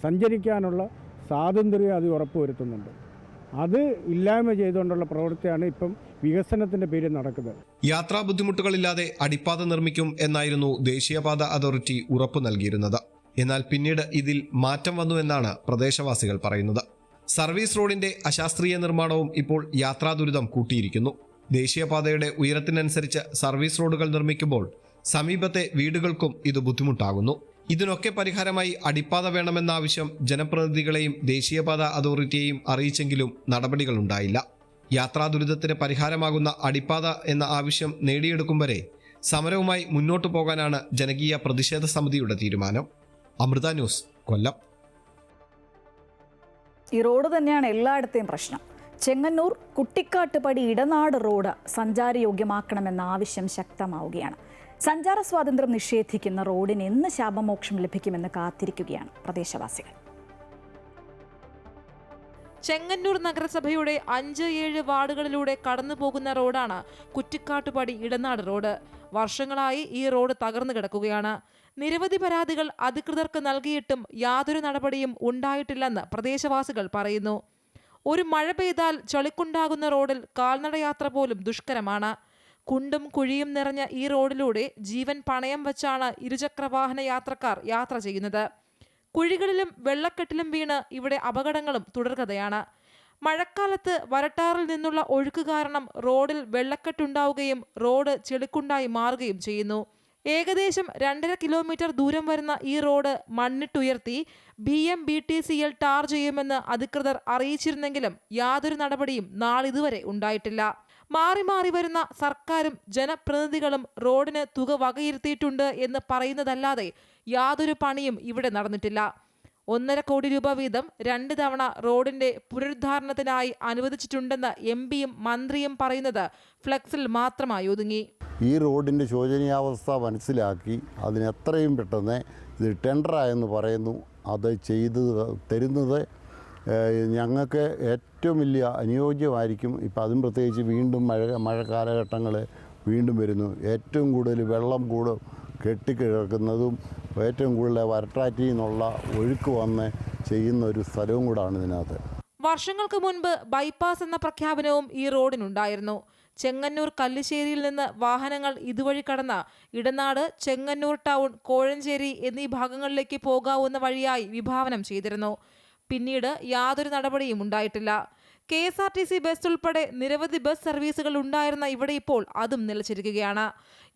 സഞ്ചരിക്കാനുള്ള സ്വാതന്ത്ര്യം അത് ഉറപ്പുവരുത്തുന്നുണ്ട്. അത് ഇല്ലായ്മ ചെയ്തുകൊണ്ടുള്ള പ്രവൃത്തിയാണ് ഇപ്പം വികസനത്തിന്റെ പേരിൽ നടക്കുന്നത്. യാത്രാ ബുദ്ധിമുട്ടുകളില്ലാതെ അടിപ്പാത നിർമ്മിക്കും എന്നായിരുന്നു ദേശീയപാത അതോറിറ്റി ഉറപ്പു നൽകിയിരുന്നത്. എന്നാൽ പിന്നീട് ഇതിൽ മാറ്റം വന്നു എന്നാണ് പ്രദേശവാസികൾ പറയുന്നത്. സർവീസ് റോഡിന്റെ അശാസ്ത്രീയ നിർമ്മാണവും ഇപ്പോൾ യാത്രാ ദുരിതം കൂട്ടിയിരിക്കുന്നു. ദേശീയപാതയുടെ ഉയരത്തിനനുസരിച്ച് സർവീസ് റോഡുകൾ നിർമ്മിക്കുമ്പോൾ സമീപത്തെ വീടുകൾക്കും ഇത് ബുദ്ധിമുട്ടാകുന്നു. ഇതിനൊക്കെ പരിഹാരമായി അടിപ്പാത വേണമെന്ന ആവശ്യം ജനപ്രതിനിധികളെയും ദേശീയപാത അതോറിറ്റിയെയും അറിയിച്ചെങ്കിലും നടപടികളുണ്ടായില്ല. യാത്രാ ദുരിതത്തിന് പരിഹാരമാകുന്ന അടിപ്പാത എന്ന ആവശ്യം നേടിയെടുക്കും വരെ സമരവുമായി മുന്നോട്ടു പോകാനാണ് ജനകീയ പ്രതിഷേധ സമിതിയുടെ തീരുമാനം. അമൃത ന്യൂസ്, കൊല്ലം. ഈ റോഡ് തന്നെയാണ് എല്ലായിടത്തെയും പ്രശ്നം. ചെങ്ങന്നൂർ കുട്ടിക്കാട്ടുപടി ഇടനാട് റോഡ് സഞ്ചാരയോഗ്യമാക്കണമെന്ന ആവശ്യം ശക്തമാവുകയാണ്. സഞ്ചാര സ്വാതന്ത്ര്യം നിഷേധിക്കുന്ന റോഡിന് എന്ന് ശാപമോക്ഷം ലഭിക്കുമെന്ന് കാത്തിരിക്കുകയാണ് പ്രദേശവാസികൾ. ചെങ്ങന്നൂർ നഗരസഭയുടെ 5-7 വാർഡുകളിലൂടെ കടന്നുപോകുന്ന റോഡാണ് കുറ്റിക്കാട്ടുപടി ഇടനാട് റോഡ്. വർഷങ്ങളായി ഈ റോഡ് തകർന്നു കിടക്കുകയാണ്. നിരവധി പരാതികൾ അധികൃതർക്ക് നൽകിയിട്ടും യാതൊരു നടപടിയും ഉണ്ടായിട്ടില്ലെന്ന് പ്രദേശവാസികൾ പറയുന്നു. ഒരു മഴ പെയ്താൽ ചളിക്കുണ്ടാകുന്ന റോഡിൽ കാൽനടയാത്ര പോലും ദുഷ്കരമാണ്. കുണ്ടും കുഴിയും നിറഞ്ഞ ഈ റോഡിലൂടെ ജീവൻ പണയം വെച്ചാണ് ഇരുചക്രവാഹന യാത്രക്കാർ യാത്ര ചെയ്യുന്നത്. കുഴികളിലും വെള്ളക്കെട്ടിലും വീണ് ഇവിടെ അപകടങ്ങളും തുടർക്കഥയാണ്. മഴക്കാലത്ത് വരട്ടാറിൽ നിന്നുള്ള ഒഴുക്ക് കാരണം റോഡിൽ വെള്ളക്കെട്ടുണ്ടാവുകയും റോഡ് ചെളിക്കുണ്ടായി മാറുകയും ചെയ്യുന്നു. ഏകദേശം 2.5 കിലോമീറ്റർ ദൂരം വരുന്ന ഈ റോഡ് മണ്ണിട്ടുയർത്തി BMBTCL ടാർ ചെയ്യുമെന്ന് അധികൃതർ അറിയിച്ചിരുന്നെങ്കിലും യാതൊരു നടപടിയും നാളിതുവരെ ഉണ്ടായിട്ടില്ല. മാറി മാറി വരുന്ന സർക്കാരും ജനപ്രതിനിധികളും റോഡിന് തുക വകയിരുത്തിയിട്ടുണ്ട് എന്ന് പറയുന്നതല്ലാതെ യാതൊരു പണിയും ഇവിടെ നടന്നിട്ടില്ല. 1.5 കോടി രൂപ വീതം 2 തവണ റോഡിന്റെ പുനരുദ്ധാരണത്തിനായി അനുവദിച്ചിട്ടുണ്ടെന്ന് MPയും മന്ത്രിയും പറയുന്നത് ഫ്ലെക്സിൽ മാത്രമായി ഒതുങ്ങി. ഈ റോഡിൻ്റെ ശോചനീയാവസ്ഥ മനസ്സിലാക്കി അതിനെത്രയും പെട്ടെന്ന് ഇത് ടെൻഡറായെന്ന് പറയുന്നു. അത് ചെയ്ത് തരുന്നത് ഞങ്ങൾക്ക് ഏറ്റവും വലിയ അനുയോജ്യമായിരിക്കും. ഇപ്പം അതും പ്രത്യേകിച്ച് വീണ്ടും മഴ കാലഘട്ടങ്ങൾ വീണ്ടും വരുന്നു. ഏറ്റവും കൂടുതൽ വെള്ളം കെട്ടിക്കിടക്കുന്നതും ഏറ്റവും കൂടുതൽ വരട്ടാറ്റിൽ നിന്നുള്ള ഒഴുക്ക് വന്ന് ചെയ്യുന്ന ഒരു സ്ഥലവും കൂടാണ് ഇതിനകത്ത്. വർഷങ്ങൾക്ക് മുൻപ് ബൈപ്പാസ് എന്ന പ്രഖ്യാപനവും ഈ റോഡിനുണ്ടായിരുന്നു. ചെങ്ങന്നൂർ കല്ലിശ്ശേരിയിൽ നിന്ന് വാഹനങ്ങൾ ഇതുവഴി കടന്ന് ഇടനാട്, ചെങ്ങന്നൂർ ടൗൺ, കോഴഞ്ചേരി എന്നീ ഭാഗങ്ങളിലേക്ക് പോകാവുന്ന വഴിയായി വിഭാവനം ചെയ്തിരുന്നു. പിന്നീട് യാതൊരു നടപടിയും ഉണ്ടായിട്ടില്ല. KSRTC ബസ് ഉൾപ്പെടെ നിരവധി ബസ് സർവീസുകൾ ഉണ്ടായിരുന്ന ഇവിടെ ഇപ്പോൾ അതും നിലച്ചിരിക്കുകയാണ്.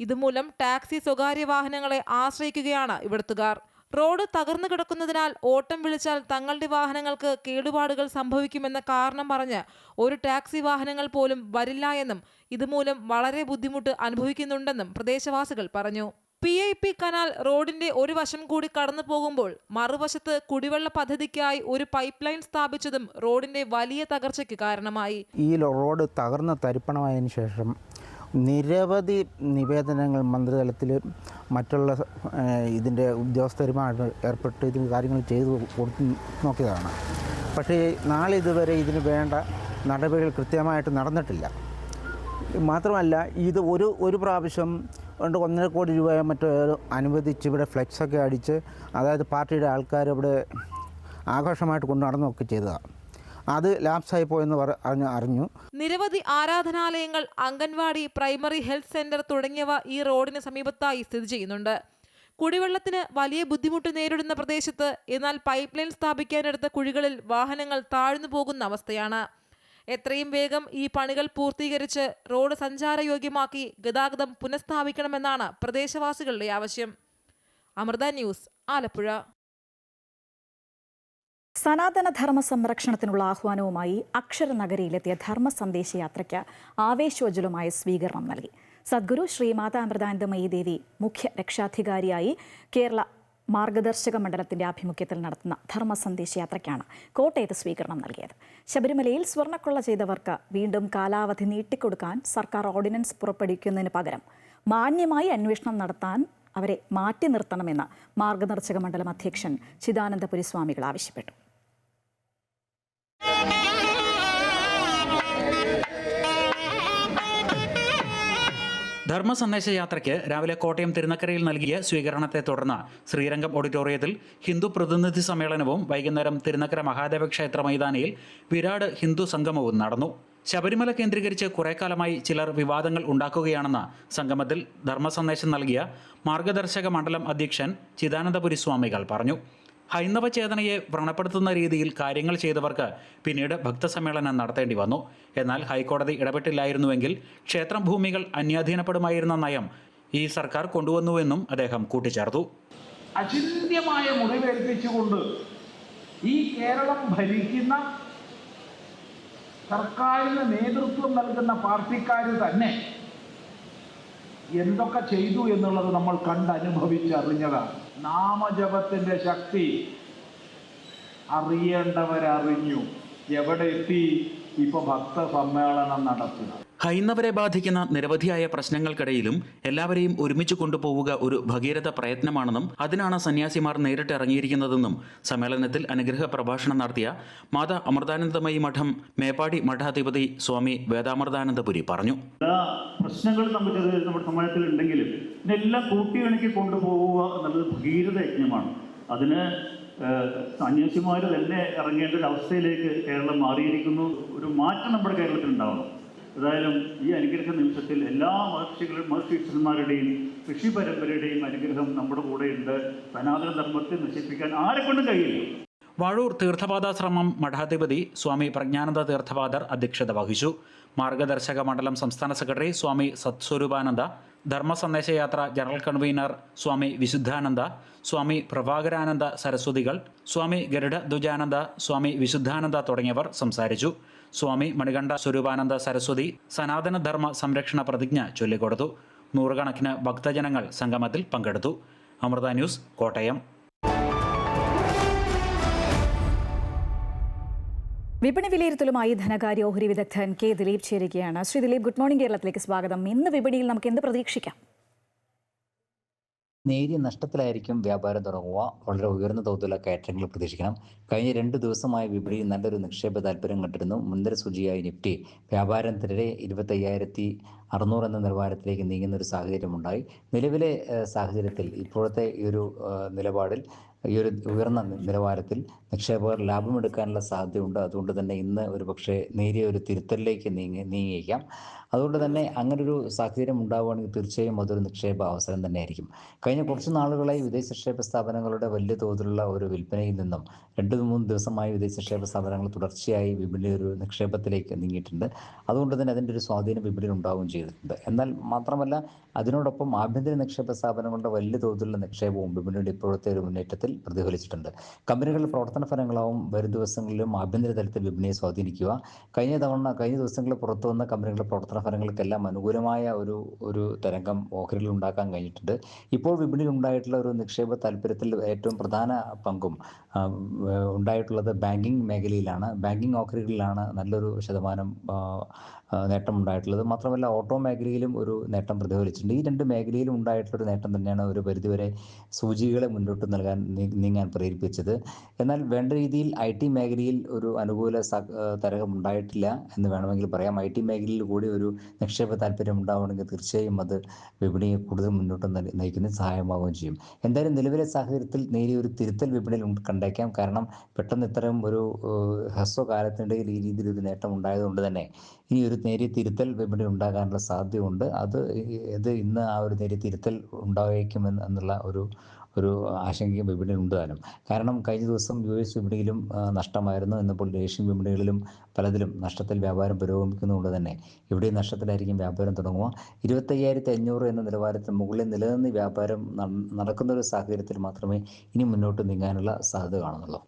ഇതുമൂലം ടാക്സി, സ്വകാര്യ വാഹനങ്ങളെ ആശ്രയിക്കുകയാണ് ഇവിടുത്തുകാർ. റോഡ് തകർന്നു കിടക്കുന്നതിനാൽ ഓട്ടം വിളിച്ചാൽ തങ്ങളുടെ വാഹനങ്ങൾക്ക് കേടുപാടുകൾ സംഭവിക്കുമെന്ന കാരണം പറഞ്ഞ് ഒരു ടാക്സി വാഹനങ്ങൾ പോലും വരില്ല എന്നും ഇതുമൂലം വളരെ ബുദ്ധിമുട്ട് അനുഭവിക്കുന്നുണ്ടെന്നും പ്രദേശവാസികൾ പറഞ്ഞു. PIP കനാൽ റോഡിന്റെ ഒരു വശം കൂടി കടന്നു പോകുമ്പോൾ മറുവശത്ത് കുടിവെള്ള പദ്ധതിക്കായി ഒരു പൈപ്പ് ലൈൻ സ്ഥാപിച്ചതും റോഡിന്റെ വലിയ തകർച്ചയ്ക്ക് കാരണമായി. ഈ റോഡ് തകർന്ന് തരിപ്പണമായതിനു ശേഷം നിരവധി നിവേദനങ്ങൾ മന്ത്രിതലത്തിൽ മറ്റുള്ള ഇതിൻ്റെ ഉദ്യോഗസ്ഥരുമായിട്ട് ഏർപ്പെട്ട് ഇതിന് കാര്യങ്ങൾ ചെയ്തു കൊടുത്തു നോക്കിയതാണ്. പക്ഷേ നാളിതുവരെ ഇതിന് വേണ്ട നടപടികൾ കൃത്യമായിട്ട് നടന്നിട്ടില്ല. മാത്രമല്ല ഇത് ഒരു പ്രാവശ്യം കൊണ്ട് 1.5 കോടി രൂപ മറ്റോ അനുവദിച്ച് ഇവിടെ ഫ്ലെക്സൊക്കെ അടിച്ച്, അതായത് പാർട്ടിയുടെ ആൾക്കാർ ഇവിടെ ആഘോഷമായിട്ട് കൊണ്ടു നടന്നൊക്കെ ചെയ്തതാണ്. അത് ലാപ്സായി പോയെന്ന് അറിഞ്ഞു. നിരവധി ആരാധനാലയങ്ങൾ, അംഗൻവാടി, പ്രൈമറി ഹെൽത്ത് സെന്റർ തുടങ്ങിയവ ഈ റോഡിന് സമീപത്തായി സ്ഥിതി ചെയ്യുന്നുണ്ട്. കുടിവെള്ളത്തിന് വലിയ ബുദ്ധിമുട്ട് നേരിടുന്ന പ്രദേശത്ത് എന്നാൽ പൈപ്പ് ലൈൻ സ്ഥാപിക്കാനെടുത്ത കുഴികളിൽ വാഹനങ്ങൾ താഴ്ന്നു പോകുന്ന അവസ്ഥയാണ്. എത്രയും വേഗം ഈ പണികൾ പൂർത്തീകരിച്ച് റോഡ് സഞ്ചാരയോഗ്യമാക്കി ഗതാഗതം പുനഃസ്ഥാപിക്കണമെന്നാണ് പ്രദേശവാസികളുടെ ആവശ്യം. അമൃത ന്യൂസ്, ആലപ്പുഴ. സനാതന ധർമ്മ സംരക്ഷണത്തിനുള്ള ആഹ്വാനവുമായി അക്ഷരനഗരിയിലെത്തിയ ധർമ്മ സന്ദേശയാത്രയ്ക്ക് ആവേശോജ്വലമായ സ്വീകരണം നൽകി. സദ്ഗുരു ശ്രീ മാതാ അമൃതാനന്ദമയി ദേവി മുഖ്യ രക്ഷാധികാരിയായി കേരള മാർഗദർശക മണ്ഡലത്തിന്റെ ആഭിമുഖ്യത്തിൽ നടത്തുന്ന ധർമ്മ സന്ദേശയാത്രയ്ക്കാണ് കോട്ടയത്ത് സ്വീകരണം നൽകിയത്. ശബരിമലയിൽ സ്വർണ്ണക്കൊള്ള ചെയ്തവർക്ക് വീണ്ടും കാലാവധി നീട്ടിക്കൊടുക്കാൻ സർക്കാർ ഓർഡിനൻസ് പുറപ്പെടുവിക്കുന്നതിന് പകരം മാന്യമായി അന്വേഷണം നടത്താൻ അവരെ മാറ്റി നിർത്തണമെന്ന് മാർഗദർശക മണ്ഡലം അധ്യക്ഷൻ ചിദാനന്ദപുരി സ്വാമികൾ ആവശ്യപ്പെട്ടു. ധർമ്മ സന്ദേശ യാത്രയ്ക്ക് രാവിലെ കോട്ടയം തിരുനക്കരയിൽ നൽകിയ സ്വീകരണത്തെ തുടർന്ന് ശ്രീരംഗം ഓഡിറ്റോറിയത്തിൽ ഹിന്ദു പ്രതിനിധി സമ്മേളനവും വൈകുന്നേരം തിരുനക്കര മഹാദേവ ക്ഷേത്ര മൈതാനിയിൽ വിരാട് ഹിന്ദു സംഗമവും നടന്നു. ശബരിമല കേന്ദ്രീകരിച്ച് കുറേക്കാലമായി ചിലർ വിവാദങ്ങൾ ഉണ്ടാക്കുകയാണെന്ന് സംഗമത്തിൽ ധർമ്മ സന്ദേശം നൽകിയ മാർഗദർശക മണ്ഡലം അധ്യക്ഷൻ ചിദാനന്ദപുരി സ്വാമികൾ പറഞ്ഞു. ഹൈന്ദവ ചേതനയെ വ്രണപ്പെടുത്തുന്ന രീതിയിൽ കാര്യങ്ങൾ ചെയ്തവർക്ക് പിന്നീട് ഭക്തസമ്മേളനം നടത്തേണ്ടി വന്നു. എന്നാൽ ഹൈക്കോടതി ഇടപെട്ടില്ലായിരുന്നുവെങ്കിൽ ക്ഷേത്രം ഭൂമികൾ അന്യാധീനപ്പെടുമായിരുന്ന നയം ഈ സർക്കാർ കൊണ്ടുവന്നുവെന്നും അദ്ദേഹം കൂട്ടിച്ചേർത്തു. അചിന്ത്യമായ മുറിവേൽപ്പിച്ചുകൊണ്ട് ഈ കേരളം ഭരിക്കുന്ന സർക്കാരിന് നേതൃത്വം നൽകുന്ന പാർട്ടിക്കാർ തന്നെ എന്തൊക്കെ ചെയ്തു എന്നുള്ളത് നമ്മൾ കണ്ടനുഭവിച്ചറിഞ്ഞതാണ്. നാമജപത്തിന്റെ ശക്തി അറിയേണ്ടവരറിഞ്ഞു. എവിടെ എത്തി? ഇപ്പൊ ഭക്ത സമ്മേളനം നടത്തുക. ഹൈന്ദവരെ ബാധിക്കുന്ന നിരവധിയായ പ്രശ്നങ്ങൾക്കിടയിലും എല്ലാവരെയും ഒരുമിച്ച് കൊണ്ടുപോവുക ഒരു ഭഗീരഥ പ്രയത്നമാണെന്നും അതിനാണ് സന്യാസിമാർ നേരിട്ട് ഇറങ്ങിയിരിക്കുന്നതെന്നും സമ്മേളനത്തിൽ അനുഗ്രഹ പ്രഭാഷണം നടത്തിയ മാതാ അമൃതാനന്ദമയി മഠം മേപ്പാടി മഠാധിപതി സ്വാമി വേദാമൃതാനന്ദപുരി പറഞ്ഞു. എല്ലാ പ്രശ്നങ്ങളും നമ്മുടെ സമാജത്തിൽ ഉണ്ടെങ്കിലും ഇതെല്ലാം കൂട്ടിയിണക്കി കൊണ്ടുപോവുക എന്നുള്ളത് ഭഗീരഥ യജ്ഞമാണ്. അതിന് സന്യാസിമാർ തന്നെ ഇറങ്ങേണ്ട ഒരു അവസ്ഥയിലേക്ക് കേരളം മാറിയിരിക്കുന്നു. ഒരു മാറ്റം നമ്മുടെ കേരളത്തിൽ ഉണ്ടാവണം. ഏതായാലും ഈ അനുഗ്രഹ നിമിഷത്തിൽ എല്ലാ മഹർഷിമാരുടെയും ഋഷി പരമ്പരയുടെയും അനുഗ്രഹം നമ്മുടെ കൂടെയുണ്ട്. സനാതന ധർമ്മത്തെ നശിപ്പിക്കാൻ ആരെക്കൊണ്ടും കഴിയില്ല. വാഴൂർ തീർത്ഥപാദാശ്രമം മഠാധിപതി സ്വാമി പ്രജ്ഞാനന്ദ തീർത്ഥപാദർ അധ്യക്ഷത വഹിച്ചു. മാർഗദർശക മണ്ഡലം സംസ്ഥാന സെക്രട്ടറി സ്വാമി സത്സ്വരൂപാനന്ദ, ധർമ്മ സന്ദേശയാത്ര ജനറൽ കൺവീനർ സ്വാമി വിശുദ്ധാനന്ദ, സ്വാമി പ്രഭാകരാനന്ദ സരസ്വതികൾ, സ്വാമി ഗരുഡ ദ്വിജാനന്ദ, സ്വാമി വിശുദ്ധാനന്ദ തുടങ്ങിയവർ സംസാരിച്ചു. സ്വാമി മണികണ്ഠ സ്വരൂപാനന്ദ സരസ്വതി സനാതന ധർമ്മ സംരക്ഷണ പ്രതിജ്ഞ ചൊല്ലിക്കൊടുത്തു. നൂറുകണക്കിന് ഭക്തജനങ്ങൾ സംഗമത്തിൽ പങ്കെടുത്തു. അമൃത ന്യൂസ്, കോട്ടയം. വിപണി വിലയിരുത്തലുമായി ധനകാര്യ ഓഹരി വിദഗ്ധൻ കെ ദിലീപ് ചേരുകയാണ്. Sri Dileep, good morning. കേരളത്തിലേക്ക് സ്വാഗതം. ഇന്ന് വിപണിയിൽ നമുക്ക് എന്ത് പ്രതീക്ഷിക്കാം? നേരിയ നഷ്ടത്തിലായിരിക്കും വ്യാപാരം തുടങ്ങുക. വളരെ ഉയർന്ന തോതിലുള്ള കയറ്റങ്ങൾ പ്രതീക്ഷിക്കണം. കഴിഞ്ഞ 2 ദിവസമായി വിപണിയിൽ നല്ലൊരു നിക്ഷേപ താല്പര്യം കണ്ടിരുന്നു. മുൻനിര സൂചിയായി നിഫ്റ്റി വ്യാപാരത്തിനിടെ 25,600 എന്ന നിലവാരത്തിലേക്ക് നീങ്ങുന്ന ഒരു സാഹചര്യമുണ്ടായി. നിലവിലെ സാഹചര്യത്തിൽ ഇപ്പോഴത്തെ ഈ ഒരു നിലപാടിൽ, ഈ ഒരു ഉയർന്ന നിലവാരത്തിൽ നിക്ഷേപകർ ലാഭമെടുക്കാനുള്ള സാധ്യതയുണ്ട്. അതുകൊണ്ട് തന്നെ ഇന്ന് ഒരു പക്ഷേ നേരിയ ഒരു തിരുത്തലിലേക്ക് നീങ്ങിയേക്കാം. അതുകൊണ്ട് തന്നെ അങ്ങനൊരു സാഹചര്യം ഉണ്ടാവുകയാണെങ്കിൽ തീർച്ചയായും അതൊരു നിക്ഷേപ അവസരം തന്നെയായിരിക്കും. കഴിഞ്ഞ കുറച്ച് നാളുകളായി വിദേശ നിക്ഷേപ സ്ഥാപനങ്ങളുടെ വലിയ തോതിലുള്ള ഒരു വിൽപ്പനയിൽ നിന്നും 2-3 ദിവസമായി വിദേശ നിക്ഷേപ സ്ഥാപനങ്ങൾ തുടർച്ചയായി വിപണി ഒരു നിക്ഷേപത്തിലേക്ക് നീങ്ങിയിട്ടുണ്ട്. അതുകൊണ്ട് തന്നെ അതിൻ്റെ ഒരു സ്വാധീനം വിപണിയിൽ ഉണ്ടാവുകയും ചെയ്തിട്ടുണ്ട്. എന്നാൽ മാത്രമല്ല, അതിനോടൊപ്പം ആഭ്യന്തര നിക്ഷേപ സ്ഥാപനങ്ങളുടെ വലിയ തോതിലുള്ള നിക്ഷേപവും വിപണിയുടെ ഇപ്പോഴത്തെ ഒരു മുന്നേറ്റത്തിൽ പ്രതിഫലിച്ചിട്ടുണ്ട്. കമ്പനികളുടെ പ്രവർത്തന പ്രവർത്തന ഫലങ്ങളാവും വരും ദിവസങ്ങളിലും ആഭ്യന്തര തലത്തിൽ വിപണിയെ സ്വാധീനിക്കുക. കഴിഞ്ഞ ദിവസങ്ങളിൽ പുറത്തു വന്ന കമ്പനികളുടെ പ്രവർത്തന ഫലങ്ങൾക്കെല്ലാം അനുകൂലമായ ഒരു തരംഗം ഓഹരികളിൽ ഉണ്ടാക്കാൻ കഴിഞ്ഞിട്ടുണ്ട്. ഇപ്പോൾ വിപണിയിൽ ഉണ്ടായിട്ടുള്ള ഒരു നിക്ഷേപ താല്പര്യത്തിൽ ഏറ്റവും പ്രധാന പങ്കും ഉണ്ടായിട്ടുള്ളത് ബാങ്കിങ് മേഖലയിലാണ്. ബാങ്കിങ് ഓഹരികളിലാണ് നല്ലൊരു ശതമാനം നേട്ടമുണ്ടായിട്ടുള്ളത്. മാത്രമല്ല ഓട്ടോ മേഖലയിലും ഒരു നേട്ടം പ്രതിഫലിച്ചിട്ടുണ്ട്. ഈ രണ്ട് മേഖലയിലും ഉണ്ടായിട്ടുള്ളൊരു നേട്ടം തന്നെയാണ് ഒരു പരിധിവരെ സൂചികകളെ മുന്നോട്ട് നീങ്ങാൻ പ്രേരിപ്പിച്ചത്. എന്നാൽ വേണ്ട രീതിയിൽ IT മേഖലയിൽ ഒരു അനുകൂല തരംഗം ഉണ്ടായിട്ടില്ല എന്ന് വേണമെങ്കിൽ പറയാം. IT മേഖലയിൽ കൂടി ഒരു നിക്ഷേപ താല്പര്യം ഉണ്ടാവുകയാണെങ്കിൽ തീർച്ചയായും അത് വിപണിയെ കൂടുതൽ മുന്നോട്ട് നയിക്കുന്നതിന് സഹായമാവുകയും ചെയ്യും. എന്തായാലും നിലവിലെ സാഹചര്യത്തിൽ നേരിയൊരു തിരുത്തൽ വിപണിയിൽ കണ്ടേക്കാം. കാരണം പെട്ടെന്ന് ഇത്തരം ഒരു ഹ്രസ്വകാലത്തിനിടയിൽ ഈ രീതിയിലൊരു നേട്ടം ഉണ്ടായതുകൊണ്ട് തന്നെ ഇനി ഒരു നേരിയ തിരുത്തൽ വിപണി ഉണ്ടാകാനുള്ള സാധ്യതയുണ്ട്. ഇത് ഇന്ന് ആ ഒരു നേരിയ തിരുത്തൽ ഉണ്ടായേക്കുമെന്നുള്ള ഒരു ആശങ്കയും വിപണിയിൽ ഉണ്ട് താനും. കാരണം കഴിഞ്ഞ ദിവസം US വിപണിയിലും നഷ്ടമായിരുന്നു. ഇന്നിപ്പോൾ ഏഷ്യൻ വിപണികളിലും പലതിലും നഷ്ടത്തിൽ വ്യാപാരം പുരോഗമിക്കുന്നതുകൊണ്ട് തന്നെ ഇവിടെയും നഷ്ടത്തിലായിരിക്കും വ്യാപാരം തുടങ്ങുക. 25,500 എന്ന നിലവാരത്തിന് മുകളിൽ നിലനിന്ന് വ്യാപാരം നടക്കുന്ന ഒരു സാഹചര്യത്തിൽ മാത്രമേ ഇനി മുന്നോട്ട് നീങ്ങാനുള്ള സാധ്യത കാണുന്നുള്ളൂ.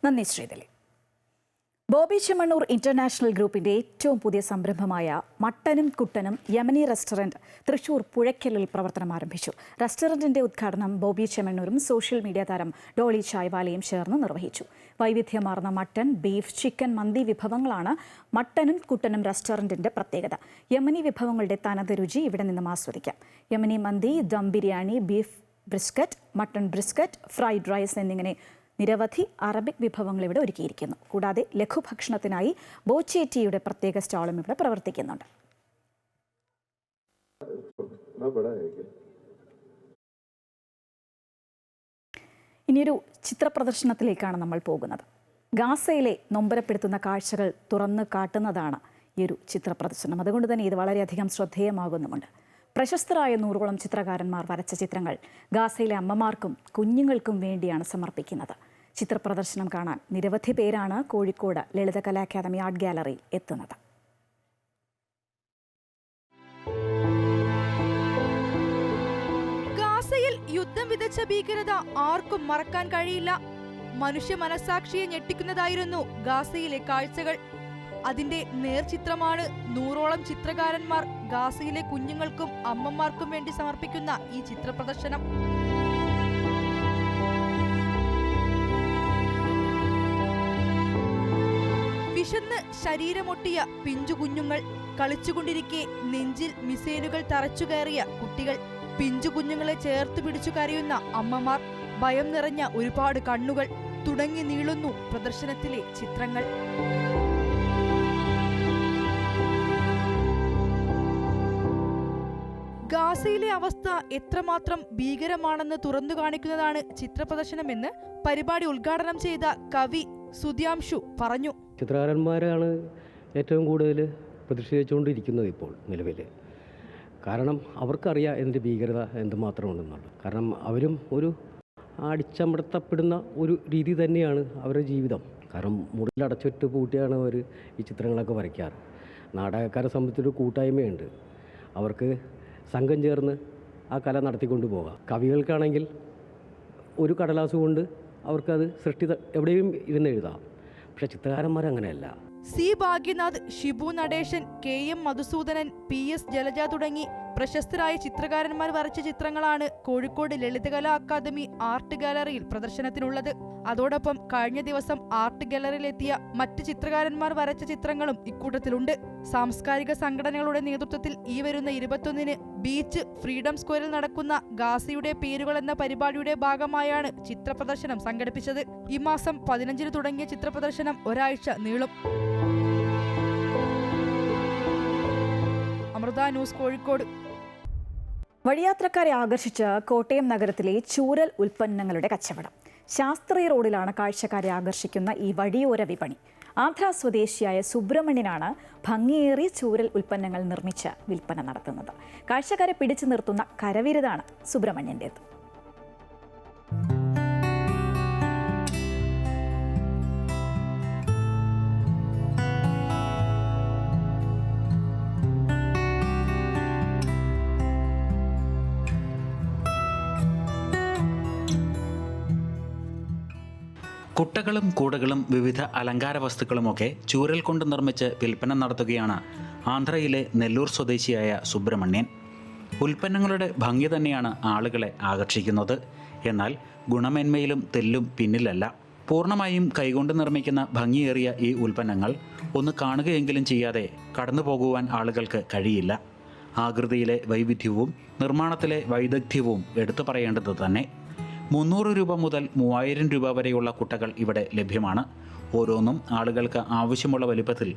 നന്ദി ശ്രീധലി. ബോബി ചെമ്മണ്ണൂർ ഇന്റർനാഷണൽ ഗ്രൂപ്പിന്റെ ഏറ്റവും പുതിയ സംരംഭമായ മട്ടനും കുട്ടനും യമനി റെസ്റ്റോറന്റ് തൃശൂർ പുഴയ്ക്കലിൽ പ്രവർത്തനം ആരംഭിച്ചു. റെസ്റ്റോറന്റിന്റെ ഉദ്ഘാടനം ബോബി ചെമ്മണ്ണൂരും സോഷ്യൽ മീഡിയ താരം ഡോളി ചായ്വാലയും ചേർന്ന് നിർവഹിച്ചു. വൈവിധ്യമാർന്ന മട്ടൻ, ബീഫ്, ചിക്കൻ, മന്തി വിഭവങ്ങളാണ് മട്ടനും കുട്ടനും റെസ്റ്റോറന്റിന്റെ പ്രത്യേകത. യമനി വിഭവങ്ങളുടെ തനത് രുചി ഇവിടെ നിന്നും ആസ്വദിക്കാം. Yemeni mandi, dum biryani, beef brisket, mutton brisket, fried rice എന്നിങ്ങനെ നിരവധി അറബിക് വിഭവങ്ങൾ ഇവിടെ ഒരുക്കിയിരിക്കുന്നു. കൂടാതെ ലഘുഭക്ഷണത്തിനായി ബോച്ചേറ്റിയുടെ പ്രത്യേക സ്റ്റാളും ഇവിടെ പ്രവർത്തിക്കുന്നുണ്ട്. ഇനിയൊരു ചിത്ര പ്രദർശനത്തിലേക്കാണ് നമ്മൾ പോകുന്നത്. ഗാസയിലെ നൊമ്പരപ്പെടുത്തുന്ന കാഴ്ചകൾ തുറന്നു കാട്ടുന്നതാണ് ഈ ഒരു ചിത്ര പ്രദർശനം. അതുകൊണ്ട് തന്നെ ഇത് വളരെയധികം ശ്രദ്ധേയമാകുന്നുമുണ്ട്. പ്രശസ്തരായ 100ഓളം ചിത്രകാരന്മാർ വരച്ച ചിത്രങ്ങൾ ഗാസയിലെ അമ്മമാർക്കും കുഞ്ഞുങ്ങൾക്കും വേണ്ടിയാണ് സമർപ്പിക്കുന്നത്. ചിത്ര പ്രദർശനം കാണാൻ നിരവധി പേരാണ് കോഴിക്കോട് ലളിതകലാ അക്കാദമി ആർട്ട് ഗാലറിയിൽ എത്തുന്നത്. ഗാസയിൽ യുദ്ധം വിതച്ച ഭീകരത ആർക്കും മറക്കാൻ കഴിയില്ല. മനുഷ്യ മനസാക്ഷിയെ ഞെട്ടിക്കുന്നതായിരുന്നു ഗാസയിലെ കാഴ്ചകൾ. അതിന്റെ നേർചിത്രമാണ് 100ഓളം ചിത്രകാരന്മാർ ഗാസയിലെ കുഞ്ഞുങ്ങൾക്കും അമ്മമാർക്കും വേണ്ടി സമർപ്പിക്കുന്ന ഈ ചിത്ര പ്രദർശനം. വിശന്ന് ശരീരമൊട്ടിയ പിഞ്ചു കുഞ്ഞുങ്ങൾ, കളിച്ചുകൊണ്ടിരിക്കെ നെഞ്ചിൽ മിസൈലുകൾ തറച്ചുകയറിയ കുട്ടികൾ, പിഞ്ചു കുഞ്ഞുങ്ങളെ ചേർത്ത് പിടിച്ചു കരയുന്ന അമ്മമാർ, ഭയം നിറഞ്ഞ ഒരുപാട് കണ്ണുകൾ തുടങ്ങി നീളുന്നു പ്രദർശനത്തിലെ ചിത്രങ്ങൾ. ഗാസയിലെ അവസ്ഥ എത്രമാത്രം ഭീകരമാണെന്ന് തുറന്നു കാണിക്കുന്നതാണ് ചിത്രപ്രദർശനമെന്ന് പരിപാടി ഉദ്ഘാടനം ചെയ്ത കവി സുധ്യാംശു പറഞ്ഞു. ചിത്രകാരന്മാരാണ് ഏറ്റവും കൂടുതൽ പ്രതിഷേധിച്ചുകൊണ്ടിരിക്കുന്നത് ഇപ്പോൾ നിലവിൽ. കാരണം അവർക്കറിയാം ഇതിൻ്റെ ഭീകരത എന്തുമാത്രം ഉണ്ടെന്നുള്ളത്. കാരണം അവരും ഒരു അടിച്ചമർത്തപ്പെടുന്ന ഒരു രീതി തന്നെയാണ് അവരുടെ ജീവിതം. കാരണം മുറിയിലടച്ചിട്ട് പൂട്ടിയാണ് അവർ ഈ ചിത്രങ്ങളൊക്കെ വരയ്ക്കാറ്. നാടകക്കാരെ സംബന്ധിച്ചൊരു കൂട്ടായ്മയുണ്ട്. അവർക്ക് സംഘം ചേർന്ന് ആ കല നടത്തിക്കൊണ്ട് പോകാം. കവികൾക്കാണെങ്കിൽ ഒരു കടലാസ് കൊണ്ട് അവർക്കത് എവിടെയും ഇരുന്ന് എഴുതാം. പക്ഷേ ചിത്രകാരന്മാരങ്ങനെയല്ല. C Bhagyanath, Shibu Nadesan, KM Madhusoodanan, PS Jalaja തുടങ്ങി പ്രശസ്തരായ ചിത്രകാരന്മാർ വരച്ച ചിത്രങ്ങളാണ് കോഴിക്കോട് ലളിതകലാ അക്കാദമി ആർട്ട് ഗാലറിയിൽ പ്രദർശനത്തിനുള്ളത്. അതോടൊപ്പം കഴിഞ്ഞ ദിവസം ആർട്ട് ഗാലറിയിലെത്തിയ മറ്റ് ചിത്രകാരന്മാർ വരച്ച ചിത്രങ്ങളും ഇക്കൂട്ടത്തിലുണ്ട്. സാംസ്കാരിക സംഘടനകളുടെ നേതൃത്വത്തിൽ ഈ വരുന്ന 21-ന് ബീച്ച് ഫ്രീഡം സ്ക്വയറിൽ നടക്കുന്ന ഗാസയുടെ പേരുകൾ എന്ന പരിപാടിയുടെ ഭാഗമായാണ് ചിത്രപ്രദർശനം സംഘടിപ്പിച്ചത്. ഈ മാസം 15-ന് തുടങ്ങിയ ചിത്രപ്രദർശനം ഒരാഴ്ച നീളും. അമൃത ന്യൂസ്, കോഴിക്കോട്. വഴിയാത്രക്കാരെ ആകർഷിച്ച് കോട്ടയം നഗരത്തിലെ ചൂരൽ ഉൽപ്പന്നങ്ങളുടെ കച്ചവടം. ശാസ്ത്രീയ റോഡിലാണ് കാഴ്ചക്കാരെ ആകർഷിക്കുന്ന ഈ വഴിയോര വിപണി. ആന്ധ്ര സ്വദേശിയായ സുബ്രഹ്മണ്യനാണ് ഭംഗിയേറിയ ചൂരൽ ഉൽപ്പന്നങ്ങൾ നിർമ്മിച്ച് വിൽപ്പന നടത്തുന്നത്. കാഴ്ചക്കാരെ പിടിച്ചു നിർത്തുന്ന കരവിരുതാണ് സുബ്രഹ്മണ്യൻ്റേത്. കുട്ടകളും കൂടുകളും വിവിധ അലങ്കാര വസ്തുക്കളുമൊക്കെ ചൂരൽ കൊണ്ട് നിർമ്മിച്ച് വിൽപ്പന നടത്തുകയാണ് ആന്ധ്രയിലെ നെല്ലൂർ സ്വദേശിയായ സുബ്രഹ്മണ്യൻ. ഉൽപ്പന്നങ്ങളുടെ ഭംഗി തന്നെയാണ് ആളുകളെ ആകർഷിക്കുന്നത്. എന്നാൽ ഗുണമേന്മയിലും തെല്ലും പിന്നിലല്ല. പൂർണ്ണമായും കൈകൊണ്ട് നിർമ്മിക്കുന്ന ഭംഗിയേറിയ ഈ ഉൽപ്പന്നങ്ങൾ ഒന്ന് കാണുകയെങ്കിലും ചെയ്യാതെ കടന്നു പോകുവാൻ ആളുകൾക്ക് കഴിയില്ല. ആകൃതിയിലെ വൈവിധ്യവും നിർമ്മാണത്തിലെ വൈദഗ്ധ്യവും എടുത്തു പറയേണ്ടത് തന്നെ. 300 രൂപ മുതൽ 3000 രൂപ വരെയുള്ള കുട്ടകൾ ഇവിടെ ലഭ്യമാണ്. ഓരോന്നും ആളുകൾക്ക് ആവശ്യമുള്ള വലിപ്പത്തിൽ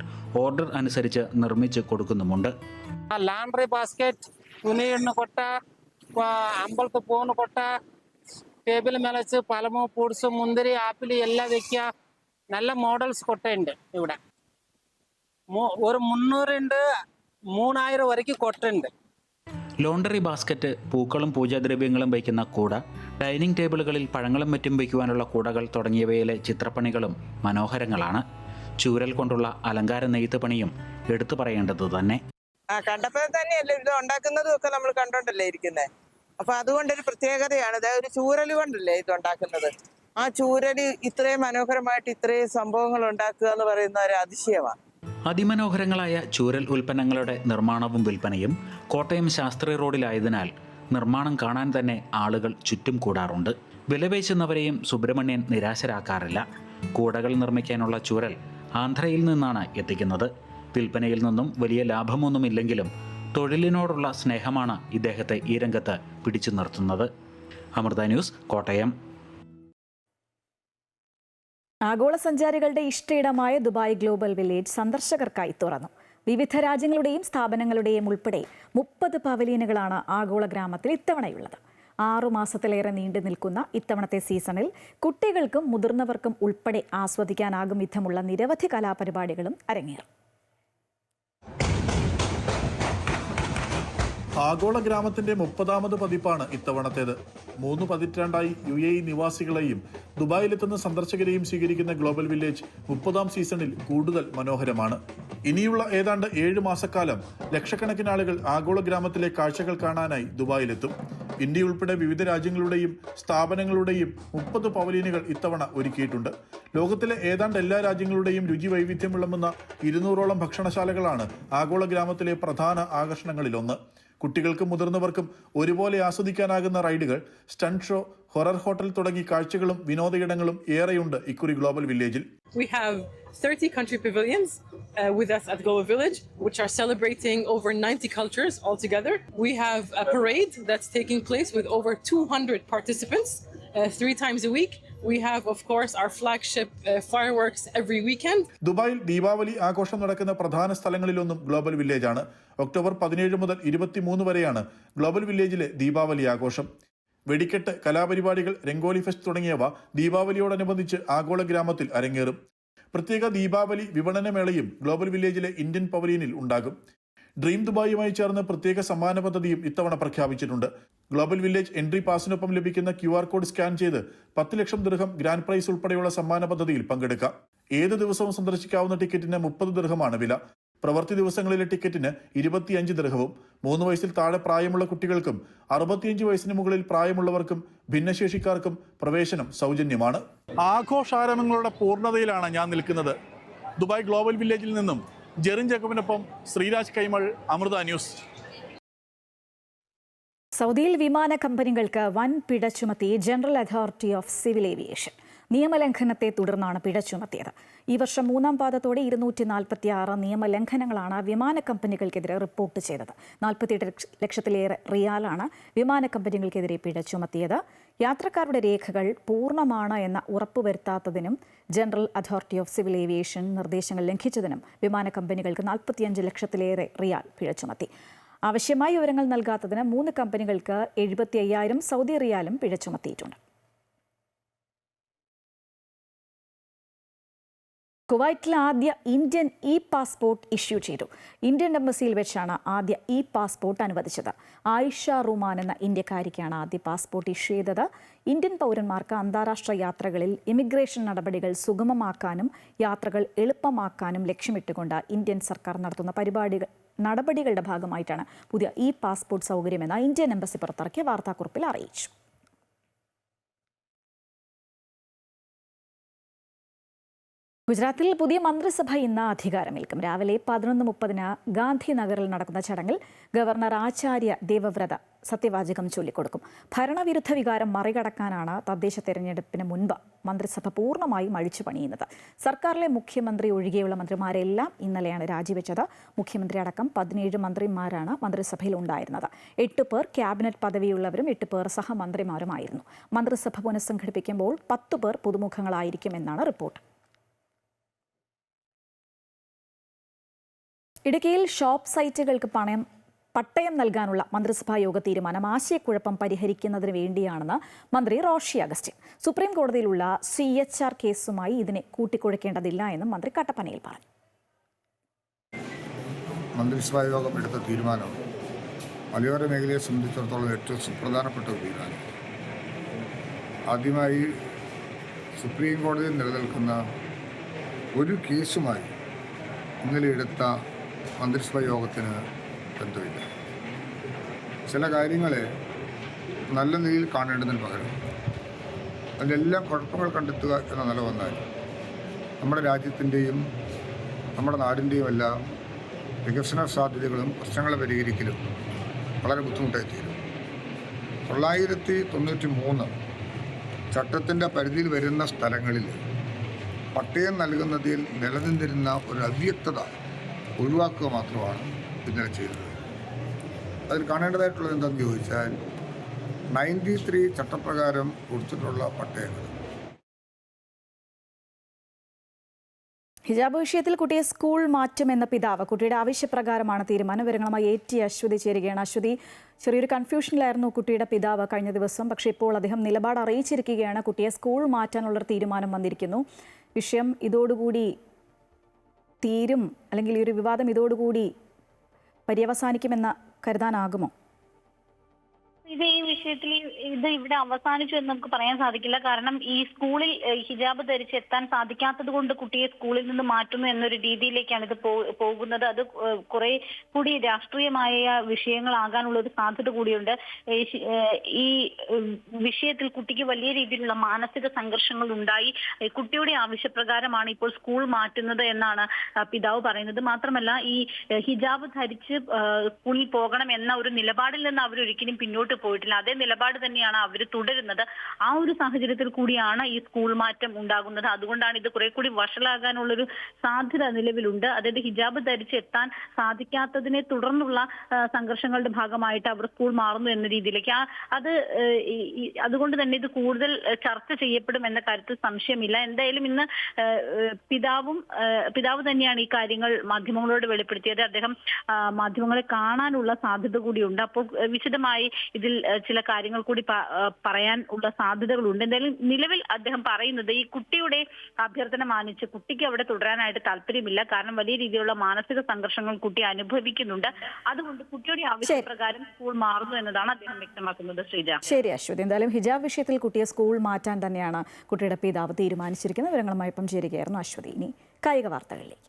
ഓർഡർ അനുസരിച്ച് നിർമ്മിച്ച് കൊടുക്കുന്നുമുണ്ട്. ಲಾಂಡ್ರಿ ಬಾಸ್ಕೆಟ್, ತುನಿ ಹಣ್ಣು ಕೊಟ್ಟ, ಅಂಬಲ್ತು ಪೂನು ಕೊಟ್ಟ, ടേബിൾ മേലച്ച് പലമോ ഫ്രൂട്ട്സ് മുന്തിരി ആപ്പിൾ എല്ലാം വെക്കുക. നല്ല മോഡൽസ് കൊട്ടുണ്ട് ഇവിടെ. ഒരു 300 ഉണ്ട്, 3000 വരയ്ക്ക് കൊട്ടുണ്ട്. ലോണ്ടറി ബാസ്ക്കറ്റ്, പൂക്കളും പൂജാദ്രവ്യങ്ങളും വയ്ക്കുന്ന കൂട, ഡൈനിങ് ടേബിളുകളിൽ പഴങ്ങളും മറ്റും വയ്ക്കുവാനുള്ള കൂടകൾ തുടങ്ങിയവയിലെ ചിത്രപ്പണികളും മനോഹരങ്ങളാണ്. ചൂരൽ കൊണ്ടുള്ള അലങ്കാര നെയ്ത്ത് പണിയും എടുത്തു പറയേണ്ടത് തന്നെ. കണ്ടപ്പോൾ തന്നെയല്ലേ ഇത് ഉണ്ടാക്കുന്നതും ഒക്കെ നമ്മൾ കണ്ടോണ്ടല്ലേ ഇരിക്കുന്നത്. അപ്പൊ അതുകൊണ്ടൊരു പ്രത്യേകതയാണ്. ഒരു ചൂരൽ കൊണ്ടല്ലേ ഇത് ഉണ്ടാക്കുന്നത്. ആ ചൂരൽ ഇത്രയും മനോഹരമായിട്ട് ഇത്രയും സംഭവങ്ങൾ ഉണ്ടാക്കുക എന്ന് പറയുന്ന ഒരു അതിശയമാണ്. അതിമനോഹരങ്ങളായ ചൂരൽ ഉൽപ്പന്നങ്ങളുടെ നിർമ്മാണവും വിൽപ്പനയും കോട്ടയം ശാസ്ത്രി റോഡിലായതിനാൽ നിർമ്മാണം കാണാൻ തന്നെ ആളുകൾ ചുറ്റും കൂടാറുണ്ട്. വിലപേശുന്നവരെയും സുബ്രഹ്മണ്യൻ നിരാശരാക്കാറില്ല. കൂടകൾ നിർമ്മിക്കാനുള്ള ചൂരൽ ആന്ധ്രയിൽ നിന്നാണ് എത്തിക്കുന്നത്. വിൽപ്പനയിൽ നിന്നും വലിയ ലാഭമൊന്നുമില്ലെങ്കിലും തൊഴിലിനോടുള്ള സ്നേഹമാണ് ഇദ്ദേഹത്തെ ഈ രംഗത്ത് പിടിച്ചു നിർത്തുന്നത്. അമൃത ന്യൂസ്, കോട്ടയം. ആഗോള സഞ്ചാരികളുടെ ഇഷ്ടയിടമായ ദുബായ് ഗ്ലോബൽ വില്ലേജ് സന്ദർശകർക്കായി തുറന്നു. വിവിധ രാജ്യങ്ങളുടെയും സ്ഥാപനങ്ങളുടെയും ഉൾപ്പെടെ 30 പവലിയനുകളാണ് ആഗോള ഗ്രാമത്തിൽ ഇത്തവണയുള്ളത്. 6 മാസത്തിലേറെ നീണ്ടു നിൽക്കുന്ന ഇത്തവണത്തെ സീസണിൽ കുട്ടികൾക്കും മുതിർന്നവർക്കും ഉൾപ്പെടെ ആസ്വദിക്കാനാകും വിധമുള്ള നിരവധി കലാപരിപാടികളും അരങ്ങേറും. ആഗോള ഗ്രാമത്തിന്റെ 30ാമത് പതിപ്പാണ് ഇത്തവണത്തേത്. 3 പതിറ്റാണ്ടായി UAE നിവാസികളെയും ദുബായിലെത്തുന്ന സന്ദർശകരെയും സ്വീകരിക്കുന്ന ഗ്ലോബൽ വില്ലേജ് 30ാം സീസണിൽ കൂടുതൽ മനോഹരമാണ്. ഇനിയുള്ള ഏതാണ്ട് 7 മാസക്കാലം ലക്ഷക്കണക്കിന് ആളുകൾ ആഗോള ഗ്രാമത്തിലെ കാഴ്ചകൾ കാണാനായി ദുബായിലെത്തും. ഇന്ത്യ ഉൾപ്പെടെ വിവിധ രാജ്യങ്ങളുടെയും സ്ഥാപനങ്ങളുടെയും 30 പവലിയനുകൾ ഇത്തവണ ഒരുക്കിയിട്ടുണ്ട്. ലോകത്തിലെ ഏതാണ്ട് എല്ലാ രാജ്യങ്ങളുടെയും രുചി വൈവിധ്യം വിളമ്പുന്ന 200ഓളം ഭക്ഷണശാലകളാണ് ആഗോള ഗ്രാമത്തിലെ പ്രധാന ആകർഷണങ്ങളിലൊന്ന്. കുട്ടികൾക്കും മുതിർന്നവർക്കും ഒരുപോലെ ആസ്വദിക്കാനാകുന്ന റൈഡുകൾ, സ്റ്റണ്ട് ഷോ, ഹൊറർ ഹോട്ടൽ തുടങ്ങി കാഴ്ചകളും വിനോദയിടങ്ങളും ഏറെയുണ്ട് ഇക്കുറി ഗ്ലോബൽ വില്ലേജിൽ. We have 30 country pavilions with us at Global Village, which are celebrating over 90 cultures altogether. We have a parade that's taking place with over 200 participants 3 times a week. We have, of course, our flagship fireworks every weekend. ദുബായിൽ ദീപാവലി ആഘോഷം നടക്കുന്ന പ്രധാന സ്ഥലങ്ങളിലൊന്നും global വില്ലേജാണ്. October 17 മുതൽ 23 വരെയാണ് global വില്ലേജിലെ ദീപാവലി ആഘോഷം. വെടിക്കെട്ട്, കലാപരിപാടികൾ, രംഗോലി ഫെസ്റ്റ് തുടങ്ങിയവ ദീപാവലിയോടനുബന്ധിച്ച് ആഗോള ഗ്രാമത്തിൽ അരങ്ങേറും. പ്രത്യേക ദീപാവലി വിപണനമേളയും ഗ്ലോബൽ വില്ലേജിലെ ഇന്ത്യൻ പവലിയനിൽ ഉണ്ടാകും. ഡ്രീം ദുബായുമായി ചേർന്ന് പ്രത്യേക സമ്മാന പദ്ധതിയും ഇത്തവണ പ്രഖ്യാപിച്ചിട്ടുണ്ട്. ഗ്ലോബൽ വില്ലേജ് എൻട്രി പാസിനൊപ്പം ലഭിക്കുന്ന QR കോഡ് സ്കാൻ ചെയ്ത് 10 ലക്ഷം ദിർഹം ഗ്രാൻഡ് പ്രൈസ് ഉൾപ്പെടെയുള്ള സമ്മാന പദ്ധതിയിൽ പങ്കെടുക്കാം. ഏത് ദിവസവും സന്ദർശിക്കാവുന്ന ടിക്കറ്റിന് 30 ദിർഹമാണ് വില. പ്രവൃത്തി ദിവസങ്ങളിലെ ടിക്കറ്റിന് 25 ദിർഹവും. 3 വയസ്സിൽ താഴെ പ്രായമുള്ള കുട്ടികൾക്കും 65 വയസ്സിന് മുകളിൽ പ്രായമുള്ളവർക്കും ഭിന്നശേഷിക്കാർക്കും പ്രവേശനം സൗജന്യമാണ്. ആഘോഷാരംഭങ്ങളുടെ പൂർണ്ണതയിലാണ് ഞാൻ നിൽക്കുന്നത്. ദുബായ് ഗ്ലോബൽ വില്ലേജിൽ നിന്നും ജെറിൻ ജേക്കബിനൊപ്പം ശ്രീരാജ് കൈമൾ, അമൃത ന്യൂസ്. സൗദിയിൽ വിമാന കമ്പനികൾക്ക് വൻ പിഴ ചുമത്തി general authority of civil aviation. നിയമലംഘനത്തെ തുടർന്നാണ് പിഴ ചുമത്തിയത്. ഈ വർഷം 3ാം പാദത്തോടെ 246 നിയമലംഘനങ്ങളാണ് വിമാന കമ്പനികൾക്കെതിരെ റിപ്പോർട്ട് ചെയ്തത്. 48 ലക്ഷത്തിലേറെ റിയാലാണ് വിമാന കമ്പനികൾക്കെതിരെ പിഴ ചുമത്തിയത്. യാത്രക്കാരുടെ രേഖകൾ പൂർണ്ണമാണ് എന്ന ഉറപ്പുവരുത്താത്തതിനും general authority of civil aviation നിർദ്ദേശങ്ങൾ ലംഘിച്ചതിനും വിമാന കമ്പനികൾക്ക് 45 ലക്ഷത്തിലേറെ റിയാൽ പിഴ ചുമത്തി. ആവശ്യമായ വിവരങ്ങൾ നൽകാത്തതിന് 3 കമ്പനികൾക്ക് 75,000 സൗദി റിയാലും പിഴ ചുമത്തിയിട്ടുണ്ട്. കുവൈറ്റിൽ ആദ്യ ഇന്ത്യൻ പാസ്പോർട്ട് ഇഷ്യൂ ചെയ്തു. ഇന്ത്യൻ എംബസിയിൽ വെച്ചാണ് ആദ്യ പാസ്പോർട്ട് അനുവദിച്ചത്. ആയിഷ റുമാൻ എന്ന ഇന്ത്യക്കാരിക്കാണ് ആദ്യ പാസ്പോർട്ട് ഇഷ്യൂ ചെയ്തത്. ഇന്ത്യൻ പൗരന്മാർക്ക് അന്താരാഷ്ട്ര യാത്രകളിൽ ഇമിഗ്രേഷൻ നടപടികൾ സുഗമമാക്കാനും യാത്രകൾ എളുപ്പമാക്കാനും ലക്ഷ്യമിട്ടുകൊണ്ട് ഇന്ത്യൻ സർക്കാർ നടത്തുന്ന നടപടികളുടെ ഭാഗമായിട്ടാണ് പുതിയ പാസ്പോർട്ട് സൗകര്യമെന്ന് ഇന്ത്യൻ എംബസി പുറത്തിറക്കിയ വാർത്താക്കുറിപ്പിൽ അറിയിച്ചു. ഗുജറാത്തിൽ പുതിയ മന്ത്രിസഭ ഇന്ന് അധികാരമേൽക്കും. രാവിലെ 11:30 ഗാന്ധിനഗറിൽ നടക്കുന്ന ചടങ്ങിൽ ഗവർണർ ആചാര്യ ദേവവ്രത സത്യവാചകം ചൊല്ലിക്കൊടുക്കും. ഭരണവിരുദ്ധ വികാരം മറികടക്കാനാണ് തദ്ദേശ തെരഞ്ഞെടുപ്പിന് മുൻപ് മന്ത്രിസഭ പൂർണ്ണമായും അഴിച്ചു പണിയുന്നത്. സർക്കാരിലെ മുഖ്യമന്ത്രി ഒഴികെയുള്ള മന്ത്രിമാരെല്ലാം ഇന്നലെയാണ് രാജിവെച്ചത്. മുഖ്യമന്ത്രി അടക്കം 17 മന്ത്രിമാരാണ് മന്ത്രിസഭയിൽ ഉണ്ടായിരുന്നത്. 8 പേർ ക്യാബിനറ്റ് പദവിയുള്ളവരും 8 പേർ സഹമന്ത്രിമാരുമായിരുന്നു. മന്ത്രിസഭ പുനഃസംഘടിപ്പിക്കുമ്പോൾ 10 പേർ പുതുമുഖങ്ങളായിരിക്കുമെന്നാണ് റിപ്പോർട്ട്. ഇടുക്കിയിൽ ഷോപ്പ് സൈറ്റുകൾക്ക് പട്ടയം നൽകാനുള്ള മന്ത്രിസഭാ യോഗ തീരുമാനം ആശയക്കുഴപ്പം പരിഹരിക്കുന്നതിന് വേണ്ടിയാണെന്ന് മന്ത്രി റോഷി അഗസ്റ്റിൻ. സുപ്രീം കോടതിയിലുള്ള CHR കേസുമായി ഇതിനെ കൂട്ടിക്കുഴയ്ക്കേണ്ടതില്ല എന്നും മന്ത്രി കട്ടപ്പനയിൽ പറഞ്ഞു. മന്ത്രിസഭാ യോഗം എടുത്ത തീരുമാനം മലയോര മേഖലയെ സംബന്ധിച്ചിടത്തോളം ഏറ്റവും സുപ്രധാനപ്പെട്ട ഒരു തീരുമാനം. ആദ്യമായി സുപ്രീം കോടതിയിൽ നിലനിൽക്കുന്ന ഒരു കേസുമായി ഇന്നലെ എടുത്ത മന്ത്രിസഭാ യോഗത്തിന് ബന്ധമില്ല. ചില കാര്യങ്ങളെ നല്ല നിലയിൽ കാണേണ്ടതിന് പകരം അതിലെല്ലാം കുഴപ്പങ്ങൾ കണ്ടെത്തുക എന്ന നില വന്നാൽ നമ്മുടെ രാജ്യത്തിൻ്റെയും നമ്മുടെ നാടിൻ്റെയും എല്ലാം വികസന സാധ്യതകളും പ്രശ്നങ്ങളെ പരിഹരിക്കലും വളരെ ബുദ്ധിമുട്ടായി തീരും. 993 ചട്ടത്തിൻ്റെ പരിധിയിൽ വരുന്ന സ്ഥലങ്ങളിൽ പട്ടയം നൽകുന്നതിൽ നിലനിന്നിരുന്ന ഒരു അവ്യക്തത ഒഴിവാക്കുക മാത്രമാണ് ഇന്നലെ ചെയ്തത്. അതിൽ കാണേണ്ടതായിട്ടുള്ളത് എന്താണെന്ന് ചോദിച്ചാൽ 93 ചട്ടപ്രകാരം കൊടുത്തിട്ടുള്ള പട്ടയങ്ങൾ. ഹിജാബ് വിഷയത്തിൽ കുട്ടിയെ സ്കൂൾ മാറ്റുമെന്ന പിതാവ്. കുട്ടിയുടെ ആവശ്യപ്രകാരമാണ് തീരുമാനം. വിവരങ്ങളുമായി AT അശ്വതി ചേരുകയാണ്. അശ്വതി, ചെറിയൊരു കൺഫ്യൂഷനിലായിരുന്നു കുട്ടിയുടെ പിതാവ് കഴിഞ്ഞ ദിവസം. പക്ഷേ ഇപ്പോൾ അദ്ദേഹം നിലപാട് അറിയിച്ചിരിക്കുകയാണ്. കുട്ടിയെ സ്കൂൾ മാറ്റാനുള്ളൊരു തീരുമാനം വന്നിരിക്കുന്നു. വിഷയം ഇതോടുകൂടി തീരും, അല്ലെങ്കിൽ ഈ ഒരു വിവാദം ഇതോടുകൂടി പര്യവസാനിക്കുമെന്ന് കരുതാനാകുമോ? ഇത് ഈ വിഷയത്തിൽ ഇത് ഇവിടെ അവസാനിച്ചു എന്ന് നമുക്ക് പറയാൻ സാധിക്കില്ല. കാരണം ഈ സ്കൂളിൽ ഹിജാബ് ധരിച്ച് എത്താൻ സാധിക്കാത്തത് കൊണ്ട് കുട്ടിയെ സ്കൂളിൽ നിന്ന് മാറ്റുന്നു എന്നൊരു രീതിയിലേക്കാണ് ഇത് പോകുന്നത്. അത് കുറെ കൂടി രാഷ്ട്രീയമായ വിഷയങ്ങളാകാനുള്ള ഒരു സാധ്യത കൂടിയുണ്ട്. ഈ വിഷയത്തിൽ കുട്ടിക്ക് വലിയ രീതിയിലുള്ള മാനസിക സംഘർഷങ്ങൾ ഉണ്ടായി. കുട്ടിയുടെ ആവശ്യപ്രകാരമാണ് ഇപ്പോൾ സ്കൂൾ മാറ്റുന്നത് എന്നാണ് പിതാവ് പറയുന്നത്. മാത്രമല്ല, ഈ ഹിജാബ് ധരിച്ച് സ്കൂളിൽ പോകണം എന്ന ഒരു നിലപാടിൽ നിന്ന് അവരൊരിക്കലും പിന്നോട്ട് പോയിട്ടില്ല. അതേ നിലപാട് തന്നെയാണ് അവർ തുടരുന്നത്. ആ ഒരു സാഹചര്യത്തിൽ കൂടിയാണ് ഈ സ്കൂൾ മാറ്റം ഉണ്ടാകുന്നത്. അതുകൊണ്ടാണ് ഇത് കുറെ കൂടി വഷളാകാനുള്ളൊരു സാധ്യത നിലവിലുണ്ട്. അതായത് ഹിജാബ് ധരിച്ച് എത്താൻ സാധിക്കാത്തതിനെ തുടർന്നുള്ള സംഘർഷങ്ങളുടെ ഭാഗമായിട്ട് അവർ സ്കൂൾ മാറുന്നു എന്ന രീതിയിലേക്ക് അതുകൊണ്ട് തന്നെ ഇത് കൂടുതൽ ചർച്ച ചെയ്യപ്പെടും എന്ന കാര്യത്തിൽ സംശയമില്ല. എന്തായാലും ഇന്ന് പിതാവ് തന്നെയാണ് ഈ കാര്യങ്ങൾ മാധ്യമങ്ങളോട് വെളിപ്പെടുത്തിയത്. അദ്ദേഹം മാധ്യമങ്ങളെ കാണാനുള്ള സാധ്യത കൂടിയുണ്ട്. അപ്പോൾ വിശദമായി ഇതിൽ ചില കാര്യങ്ങൾ കൂടി പറയാൻ ഉള്ള സാധ്യതകളുണ്ട്. എന്തായാലും നിലവിൽ അദ്ദേഹം പറയുന്നത് ഈ കുട്ടിയുടെ അഭ്യർത്ഥന മാനിച്ച് കുട്ടിക്ക് അവിടെ തുടരാനായിട്ട് താല്പര്യമില്ല. കാരണം വലിയ രീതിയിലുള്ള മാനസിക സംഘർഷങ്ങൾ കുട്ടി അനുഭവിക്കുന്നുണ്ട്. അതുകൊണ്ട് കുട്ടിയുടെ ആവശ്യപ്രകാരം സ്കൂൾ മാറുന്നു എന്നതാണ് അദ്ദേഹം വ്യക്തമാക്കുന്നത്. ശ്രീജ. ശരി അശ്വതി, എന്തായാലും ഹിജാബ് വിഷയത്തിൽ കുട്ടിയെ സ്കൂൾ മാറ്റാൻ തന്നെയാണ് കുട്ടിയുടെ പിതാവ് തീരുമാനിച്ചിരിക്കുന്നത്. വിവരങ്ങളുമായി ഇപ്പം ചേരുകയായിരുന്നു അശ്വതി. ഇനി കായിക വാർത്തകളിലേക്ക്.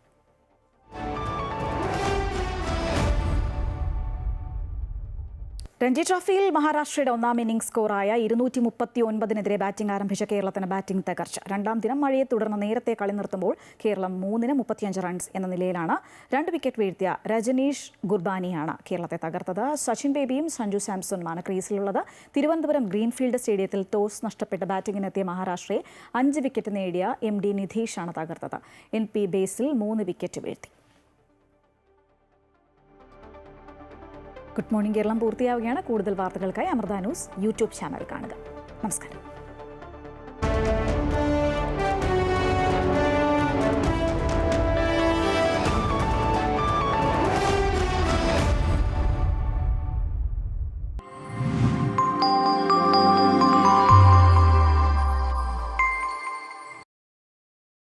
രഞ്ജി ട്രോഫിയിൽ മഹാരാഷ്ട്രയുടെ ഒന്നാം ഇന്നിംഗ്സ് സ്കോറായ 239-നെതിരെ ബാറ്റിംഗ് ആരംഭിച്ച കേരളത്തിന് ബാറ്റിംഗ് തകർച്ച. രണ്ടാം ദിനം മഴയെ തുടർന്ന് നേരത്തെ കളി നിർത്തുമ്പോൾ കേരളം 3-35 റൺസ് എന്ന നിലയിലാണ്. 2 വിക്കറ്റ് വീഴ്ത്തിയ രജനീഷ് ഗുർബാനിയാണ് കേരളത്തെ തകർത്തത്. സച്ചിൻ ബേബിയും സഞ്ജു സാംസണുമാണ് ക്രീസിലുള്ളത്. തിരുവനന്തപുരം ഗ്രീൻഫീൽഡ് സ്റ്റേഡിയത്തിൽ ടോസ് നഷ്ടപ്പെട്ട് ബാറ്റിംഗിനെത്തിയ മഹാരാഷ്ട്രയെ 5 വിക്കറ്റ് നേടിയ MD നിധീഷാണ് തകർത്തത്. NP ബേസിൽ 3 വിക്കറ്റ് വീഴ്ത്തി. ഗുഡ് മോർണിംഗ് കേരളം പൂർത്തിയാവുകയാണ്. കൂടുതൽ വാർത്തകൾക്കായി അമൃത ന്യൂസ് യൂട്യൂബ് ചാനൽ കാണുക. നമസ്കാരം.